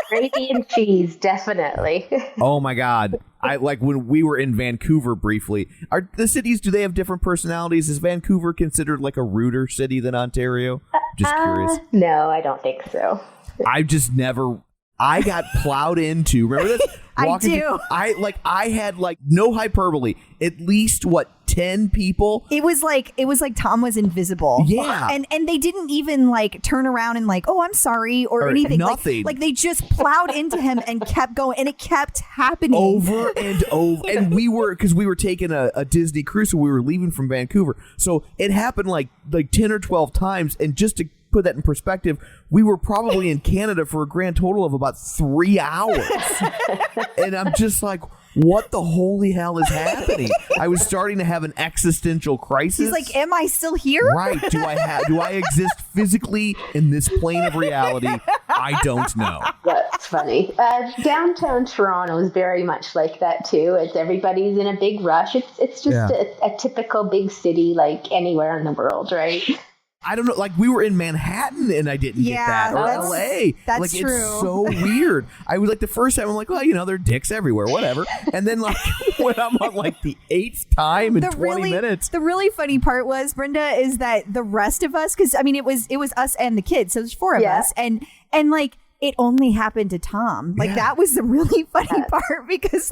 [SPEAKER 2] Gravy and cheese, definitely.
[SPEAKER 4] Oh my God. When we were in Vancouver briefly, are the cities, do they have different personalities? Is Vancouver considered a ruder city than Ontario? Just curious.
[SPEAKER 2] No, I don't think so.
[SPEAKER 4] I got plowed into. Remember this?
[SPEAKER 1] I do.
[SPEAKER 4] I had no hyperbole. At least 10 people.
[SPEAKER 1] It was like Tom was invisible.
[SPEAKER 4] Yeah.
[SPEAKER 1] And they didn't even turn around and oh, I'm sorry or anything.
[SPEAKER 4] Nothing.
[SPEAKER 1] They just plowed into him and kept going, and it kept happening
[SPEAKER 4] over and over. And we were taking a Disney cruise, so we were leaving from Vancouver. So it happened 10 or 12 times, and just to put that in perspective, we were probably in Canada for a grand total of about 3 hours. And I'm just what the holy hell is happening? I was starting to have an existential crisis.
[SPEAKER 1] He's am I still here?
[SPEAKER 4] Right. Do I exist physically in this plane of reality? I don't know.
[SPEAKER 2] That's funny. Downtown Toronto is very much like that too. Everybody's in a big rush. It's just a typical big city anywhere in the world, right?
[SPEAKER 4] I don't know. We were in Manhattan and I didn't get that. Or LA.
[SPEAKER 1] That's true.
[SPEAKER 4] It's so weird. I was the first time I'm well, there are dicks everywhere, whatever. And then when I'm on the 8th time in 20 minutes.
[SPEAKER 1] The really funny part was, Brenda, is that the rest of us, because it was us and the kids, so there's 4 of us, and it only happened to Tom. That was the really funny part because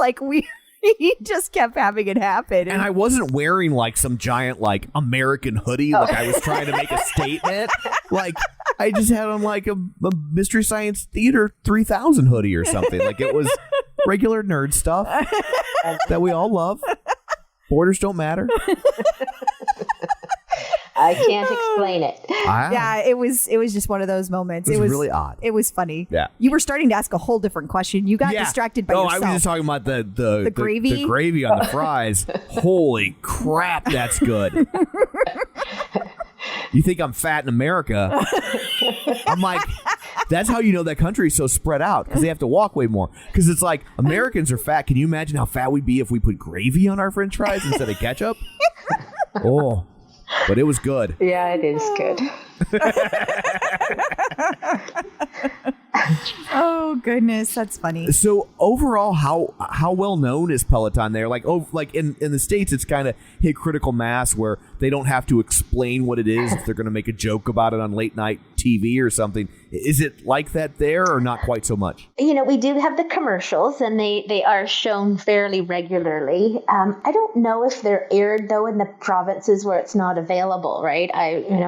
[SPEAKER 1] He just kept having it happen.
[SPEAKER 4] And I wasn't wearing like some giant like American hoodie like I was trying to make a statement. Like I just had on like a Mystery Science Theater 3000 hoodie or something. Like it was regular nerd stuff that we all love. Borders don't matter.
[SPEAKER 2] I can't explain it.
[SPEAKER 1] Yeah, it was just one of those moments.
[SPEAKER 4] It was really odd.
[SPEAKER 1] It was funny.
[SPEAKER 4] Yeah.
[SPEAKER 1] You were starting to ask a whole different question. You got distracted by yourself.
[SPEAKER 4] I was just talking about the
[SPEAKER 1] gravy?
[SPEAKER 4] The gravy on the fries. Holy crap, that's good. You think I'm fat in America? I'm like, that's how you know that country is so spread out, because they have to walk way more. Because it's like, Americans are fat. Can you imagine how fat we'd be if we put gravy on our French fries instead of ketchup? Oh, but it was good.
[SPEAKER 2] Yeah, it is good.
[SPEAKER 1] Oh goodness, that's funny.
[SPEAKER 4] So overall, how well known is Peloton there? Like in the States, it's kind of hit critical mass where they don't have to explain what it is if they're going to make a joke about it on late night TV or something. Is it like that there, or not quite so much?
[SPEAKER 2] We do have the commercials, and they are shown fairly regularly. I don't know if they're aired though in the provinces where it's not available, right?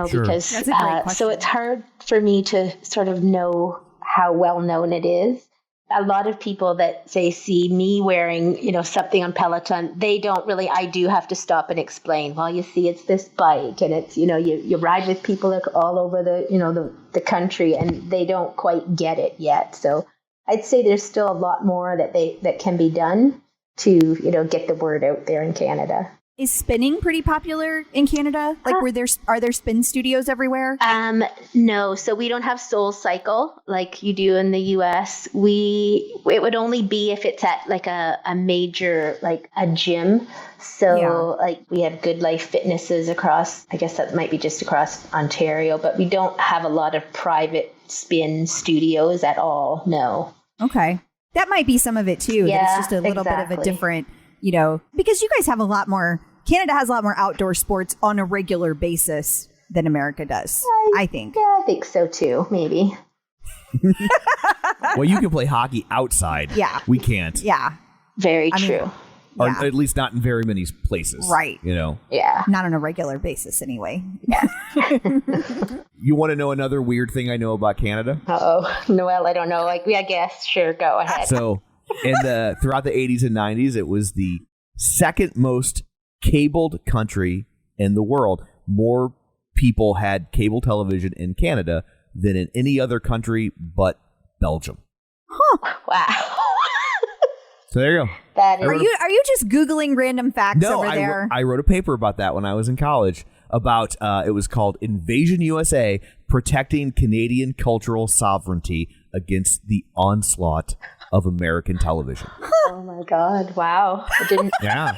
[SPEAKER 4] Sure.
[SPEAKER 2] Because
[SPEAKER 1] That's a great question.
[SPEAKER 2] so it's hard for me to sort of know how well known it is. A lot of people that see me wearing, something on Peloton, they don't really, I do have to stop and explain. Well, you see, it's this bike, and it's, you ride with people all over the country, and they don't quite get it yet. So I'd say there's still a lot more that can be done to, get the word out there in Canada.
[SPEAKER 1] Is spinning pretty popular in Canada? Like, are there spin studios everywhere?
[SPEAKER 2] No. So we don't have Soul Cycle like you do in the US. It would only be if it's at like a major, like a gym. So like we have Good Life Fitnesses across, I guess that might be just across Ontario, but we don't have a lot of private spin studios at all. No.
[SPEAKER 1] Okay. That might be some of it too.
[SPEAKER 2] Yeah,
[SPEAKER 1] that it's just a little bit of a different, because you guys have Canada has a lot more outdoor sports on a regular basis than America does, I think.
[SPEAKER 2] Yeah, I think so too, maybe.
[SPEAKER 4] Well, you can play hockey outside.
[SPEAKER 1] Yeah.
[SPEAKER 4] We can't.
[SPEAKER 1] Yeah.
[SPEAKER 2] Very true.
[SPEAKER 4] Or at least not in very many places.
[SPEAKER 1] Right.
[SPEAKER 2] Yeah.
[SPEAKER 1] Not on a regular basis anyway.
[SPEAKER 4] You want to know another weird thing I know about Canada?
[SPEAKER 2] Uh-oh. Noelle, I don't know. I guess. Sure, go ahead.
[SPEAKER 4] So throughout the 80s and 90s, it was the second most cabled country in the world. More people had cable television in Canada than in any other country but Belgium.
[SPEAKER 2] Wow.
[SPEAKER 4] So there you go.
[SPEAKER 2] That is,
[SPEAKER 1] Are you just Googling random facts over there?
[SPEAKER 4] I wrote a paper about that when I was in college about, it was called Invasion USA, Protecting Canadian Cultural Sovereignty Against the Onslaught of American Television.
[SPEAKER 2] oh my God. Wow. I didn't.
[SPEAKER 4] Yeah.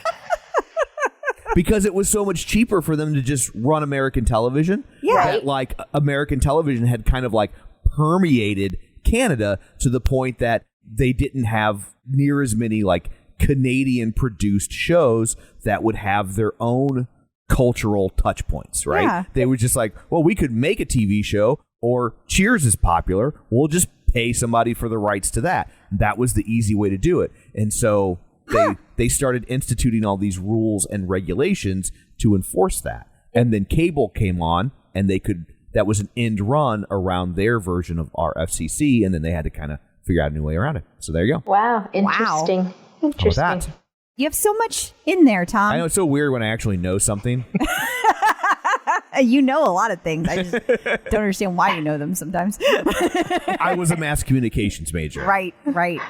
[SPEAKER 4] Because it was so much cheaper for them to just run American television.
[SPEAKER 1] Yeah.
[SPEAKER 4] That like American television had kind of like permeated Canada to the point that they didn't have near as many like Canadian produced shows that would have their own cultural touch points, right?
[SPEAKER 1] Yeah.
[SPEAKER 4] They were just like, well, we could make a TV show, or Cheers is popular. We'll just pay somebody for the rights to that. That was the easy way to do it. And so they started instituting all these rules and regulations to enforce that. And then cable came on, and that was an end run around their version of our FCC, and then they had to kind of figure out a new way around it. So there you go.
[SPEAKER 2] Wow. Interesting.
[SPEAKER 4] How
[SPEAKER 2] Interesting.
[SPEAKER 4] about that?
[SPEAKER 1] You have so much in there, Tom.
[SPEAKER 4] I know, it's so weird when I actually know something.
[SPEAKER 1] You know a lot of things. I just don't understand why you know them sometimes.
[SPEAKER 4] I was a mass communications major.
[SPEAKER 1] Right.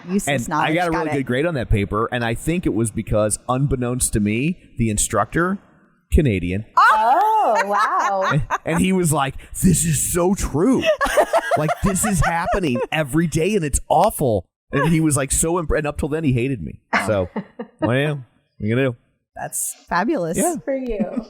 [SPEAKER 1] Useless
[SPEAKER 4] And
[SPEAKER 1] knowledge.
[SPEAKER 4] I got a really good grade on that paper, and I think it was because, unbeknownst to me, the instructor, Canadian,
[SPEAKER 2] Oh, wow.
[SPEAKER 4] and he was like, this is so true. Like, this is happening every day, and it's awful. And he was like so impressed. And up till then, he hated me. So, what are you going to do?
[SPEAKER 1] That's fabulous.
[SPEAKER 4] Yeah.
[SPEAKER 2] For you.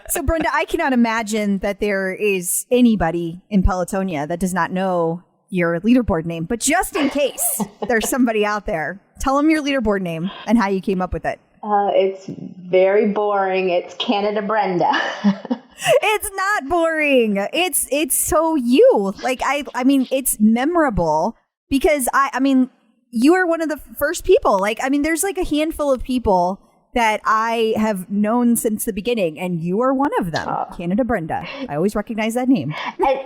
[SPEAKER 1] So, Brenda, I cannot imagine that there is anybody in Pelotonia that does not know your leaderboard name. But just in case there's somebody out there, tell them your leaderboard name and how you came up with it.
[SPEAKER 2] It's very boring. It's Canada Brenda.
[SPEAKER 1] It's not boring. It's so you. Like, I mean, it's memorable because I mean, you are one of the first people. Like, I mean, there's like a handful of people that I have known since the beginning, and you are one of them. Canada Brenda. I always recognize that name.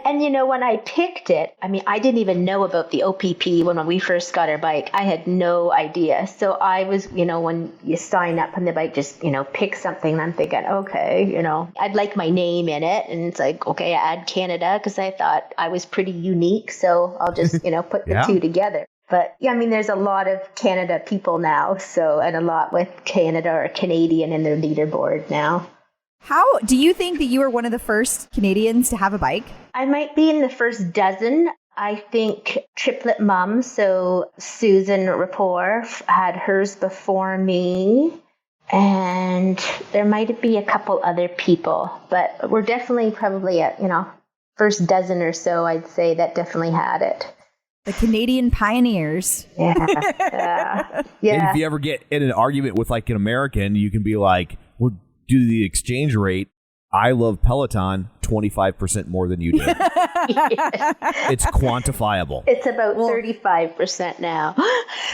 [SPEAKER 2] And you know, when I picked it, I mean, I didn't even know about the OPP when we first got our bike. I had no idea. So I was, you know, when you sign up on the bike, just, you know, pick something. And I'm thinking, okay, you know, I'd like my name in it. And it's like, okay, add Canada, because I thought I was pretty unique. So I'll just, you know, put the two together. But yeah, I mean, there's a lot of Canada people now, so, and a lot with Canada or Canadian in their leaderboard now.
[SPEAKER 1] How do you think that you were one of the first Canadians to have a bike?
[SPEAKER 2] I might be in the first dozen. I think triplet mom, so Susan Rapport had hers before me, and there might be a couple other people, but we're definitely probably at, you know, first dozen or so, I'd say, that definitely had it.
[SPEAKER 1] The Canadian pioneers.
[SPEAKER 2] Yeah.
[SPEAKER 4] And if you ever get in an argument with like an American, you can be like, well, do the exchange rate. I love Peloton 25% more than you do. It's quantifiable.
[SPEAKER 2] It's about 35% now.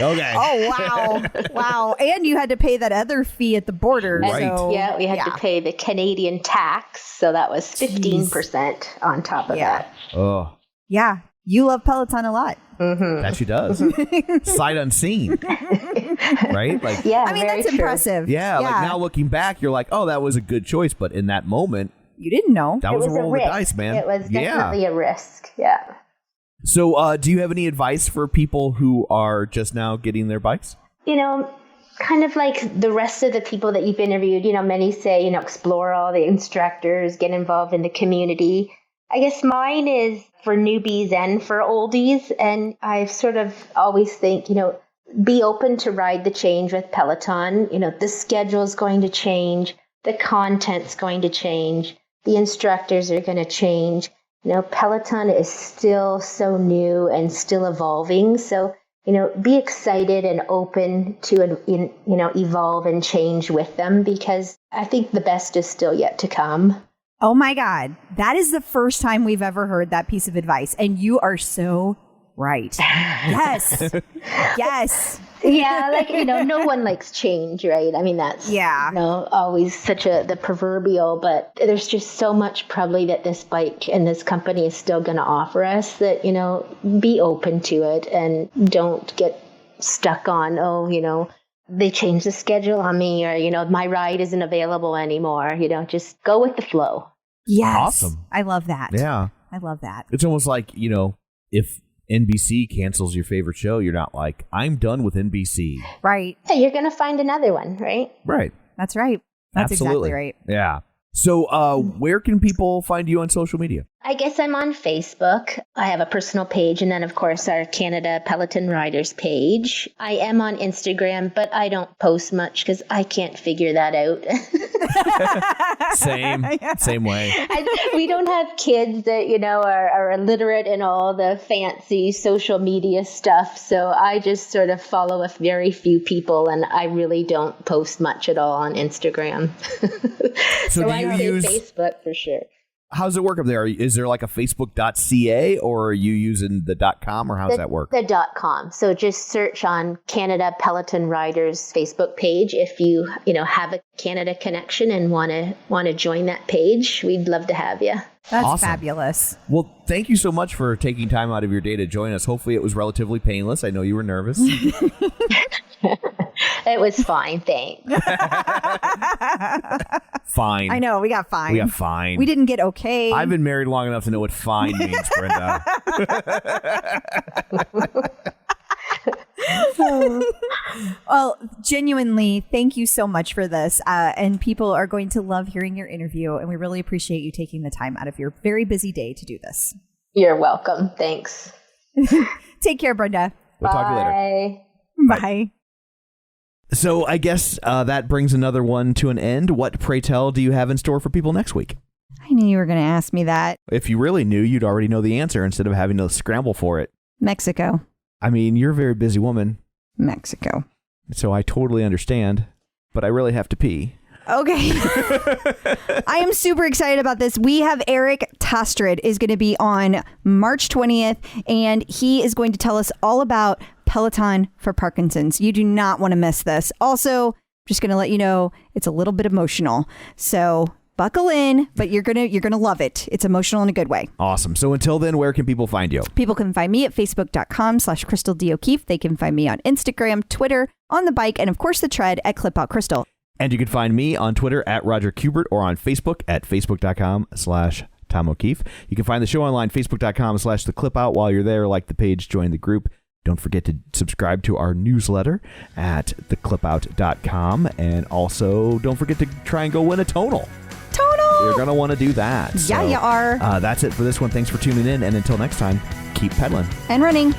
[SPEAKER 4] Okay.
[SPEAKER 1] Oh, wow. Wow. And you had to pay that other fee at the border.
[SPEAKER 4] Right.
[SPEAKER 1] So,
[SPEAKER 2] Yeah, we had to pay the Canadian tax. So that was 15% on top of that.
[SPEAKER 4] Oh.
[SPEAKER 1] Yeah. You love Peloton a lot.
[SPEAKER 2] Mm-hmm.
[SPEAKER 4] That she does. Sight unseen. Right? Like,
[SPEAKER 2] yeah,
[SPEAKER 1] I mean, that's impressive.
[SPEAKER 4] Yeah, like now looking back, you're like, oh, that was a good choice. But in that moment,
[SPEAKER 1] you didn't know.
[SPEAKER 4] That was a roll of the dice, man.
[SPEAKER 2] It was definitely a risk. Yeah.
[SPEAKER 4] So do you have any advice for people who are just now getting their bikes?
[SPEAKER 2] You know, kind of like the rest of the people that you've interviewed, you know, many say, you know, explore all the instructors, get involved in the community. I guess mine is for newbies and for oldies. And I've sort of always think, you know, be open to ride the change with Peloton. You know, the schedule is going to change. The content's going to change. The instructors are going to change. You know, Peloton is still so new and still evolving. So, you know, be excited and open to, you know, evolve and change with them, because I think the best is still yet to come.
[SPEAKER 1] Oh my God. That is the first time we've ever heard that piece of advice. And you are so right. Yes. Yes.
[SPEAKER 2] Yeah. Like, you know, no one likes change, right? I mean, that's, you know, always such the proverbial, but there's just so much probably that this bike and this company is still going to offer us that, you know, be open to it and don't get stuck on, oh, you know, they changed the schedule on me, or, you know, my ride isn't available anymore. You know, just go with the flow.
[SPEAKER 1] Yes.
[SPEAKER 4] Awesome.
[SPEAKER 1] I love that.
[SPEAKER 4] Yeah.
[SPEAKER 1] I love that.
[SPEAKER 4] It's almost like, you know, if NBC cancels your favorite show, you're not like, I'm done with NBC.
[SPEAKER 1] Right.
[SPEAKER 2] Yeah, you're going to find another one, right?
[SPEAKER 4] Right.
[SPEAKER 1] That's right. That's
[SPEAKER 4] Absolutely.
[SPEAKER 1] exactly right.
[SPEAKER 4] Yeah. So where can people find you on social media?
[SPEAKER 2] I guess I'm on Facebook. I have a personal page, and then, of course, our Canada Peloton Riders page. I am on Instagram, but I don't post much because I can't figure that out.
[SPEAKER 4] Same way.
[SPEAKER 2] We don't have kids that, you know, are illiterate in all the fancy social media stuff. So I just sort of follow a very few people, and I really don't post much at all on Instagram.
[SPEAKER 4] So do
[SPEAKER 2] I
[SPEAKER 4] you
[SPEAKER 2] say
[SPEAKER 4] use
[SPEAKER 2] Facebook for sure.
[SPEAKER 4] How's it work up there? Is there like a facebook.ca, or are you using the .com, or how's that work?
[SPEAKER 2] The .com. So just search on Canada Peloton Riders Facebook page. If you know, have a Canada connection and want to join that page, we'd love to have you.
[SPEAKER 1] That's
[SPEAKER 4] awesome.
[SPEAKER 1] Fabulous.
[SPEAKER 4] Well, thank you so much for taking time out of your day to join us. Hopefully it was relatively painless. I know you were nervous.
[SPEAKER 2] It was fine, thanks.
[SPEAKER 4] Fine.
[SPEAKER 1] I know, we got fine.
[SPEAKER 4] We got fine.
[SPEAKER 1] We didn't get okay.
[SPEAKER 4] I've been married long enough to know what fine means, Brenda.
[SPEAKER 1] Well, genuinely, thank you so much for this. And people are going to love hearing your interview. And we really appreciate you taking the time out of your very busy day to do this.
[SPEAKER 2] You're welcome. Thanks.
[SPEAKER 1] Take care, Brenda.
[SPEAKER 4] We'll talk to you later.
[SPEAKER 1] Bye.
[SPEAKER 4] So I guess that brings another one to an end. What, pray tell, do you have in store for people next week?
[SPEAKER 1] I knew you were going to ask me that.
[SPEAKER 4] If you really knew, you'd already know the answer instead of having to scramble for it.
[SPEAKER 1] Mexico.
[SPEAKER 4] I mean, you're a very busy woman.
[SPEAKER 1] Mexico.
[SPEAKER 4] So I totally understand, but I really have to pee.
[SPEAKER 1] Okay. I am super excited about this. We have Eric Tostred is going to be on March 20th, and he is going to tell us all about Peloton for Parkinson's. You do not want to miss this. Also, just going to let you know it's a little bit emotional. So buckle in, but you're gonna love it. It's emotional in a good way.
[SPEAKER 4] Awesome. So until then, where can people find you?
[SPEAKER 1] People can find me at facebook.com/Crystal D. O'Keefe. They can find me on Instagram, Twitter, on the bike, and of course the tread at Clip Out Crystal.
[SPEAKER 4] And you can find me on Twitter at Roger Kubert or on Facebook at facebook.com/Tom O'Keefe. You can find the show online, facebook.com/The Clip Out. While you're there, like the page, join the group. Don't forget to subscribe to our newsletter at theclipout.com. And also, don't forget to try and go win a tonal. You're going to want to do that.
[SPEAKER 1] Yeah,
[SPEAKER 4] so,
[SPEAKER 1] you are.
[SPEAKER 4] That's it for this one. Thanks for tuning in. And until next time, keep pedaling.
[SPEAKER 1] And running.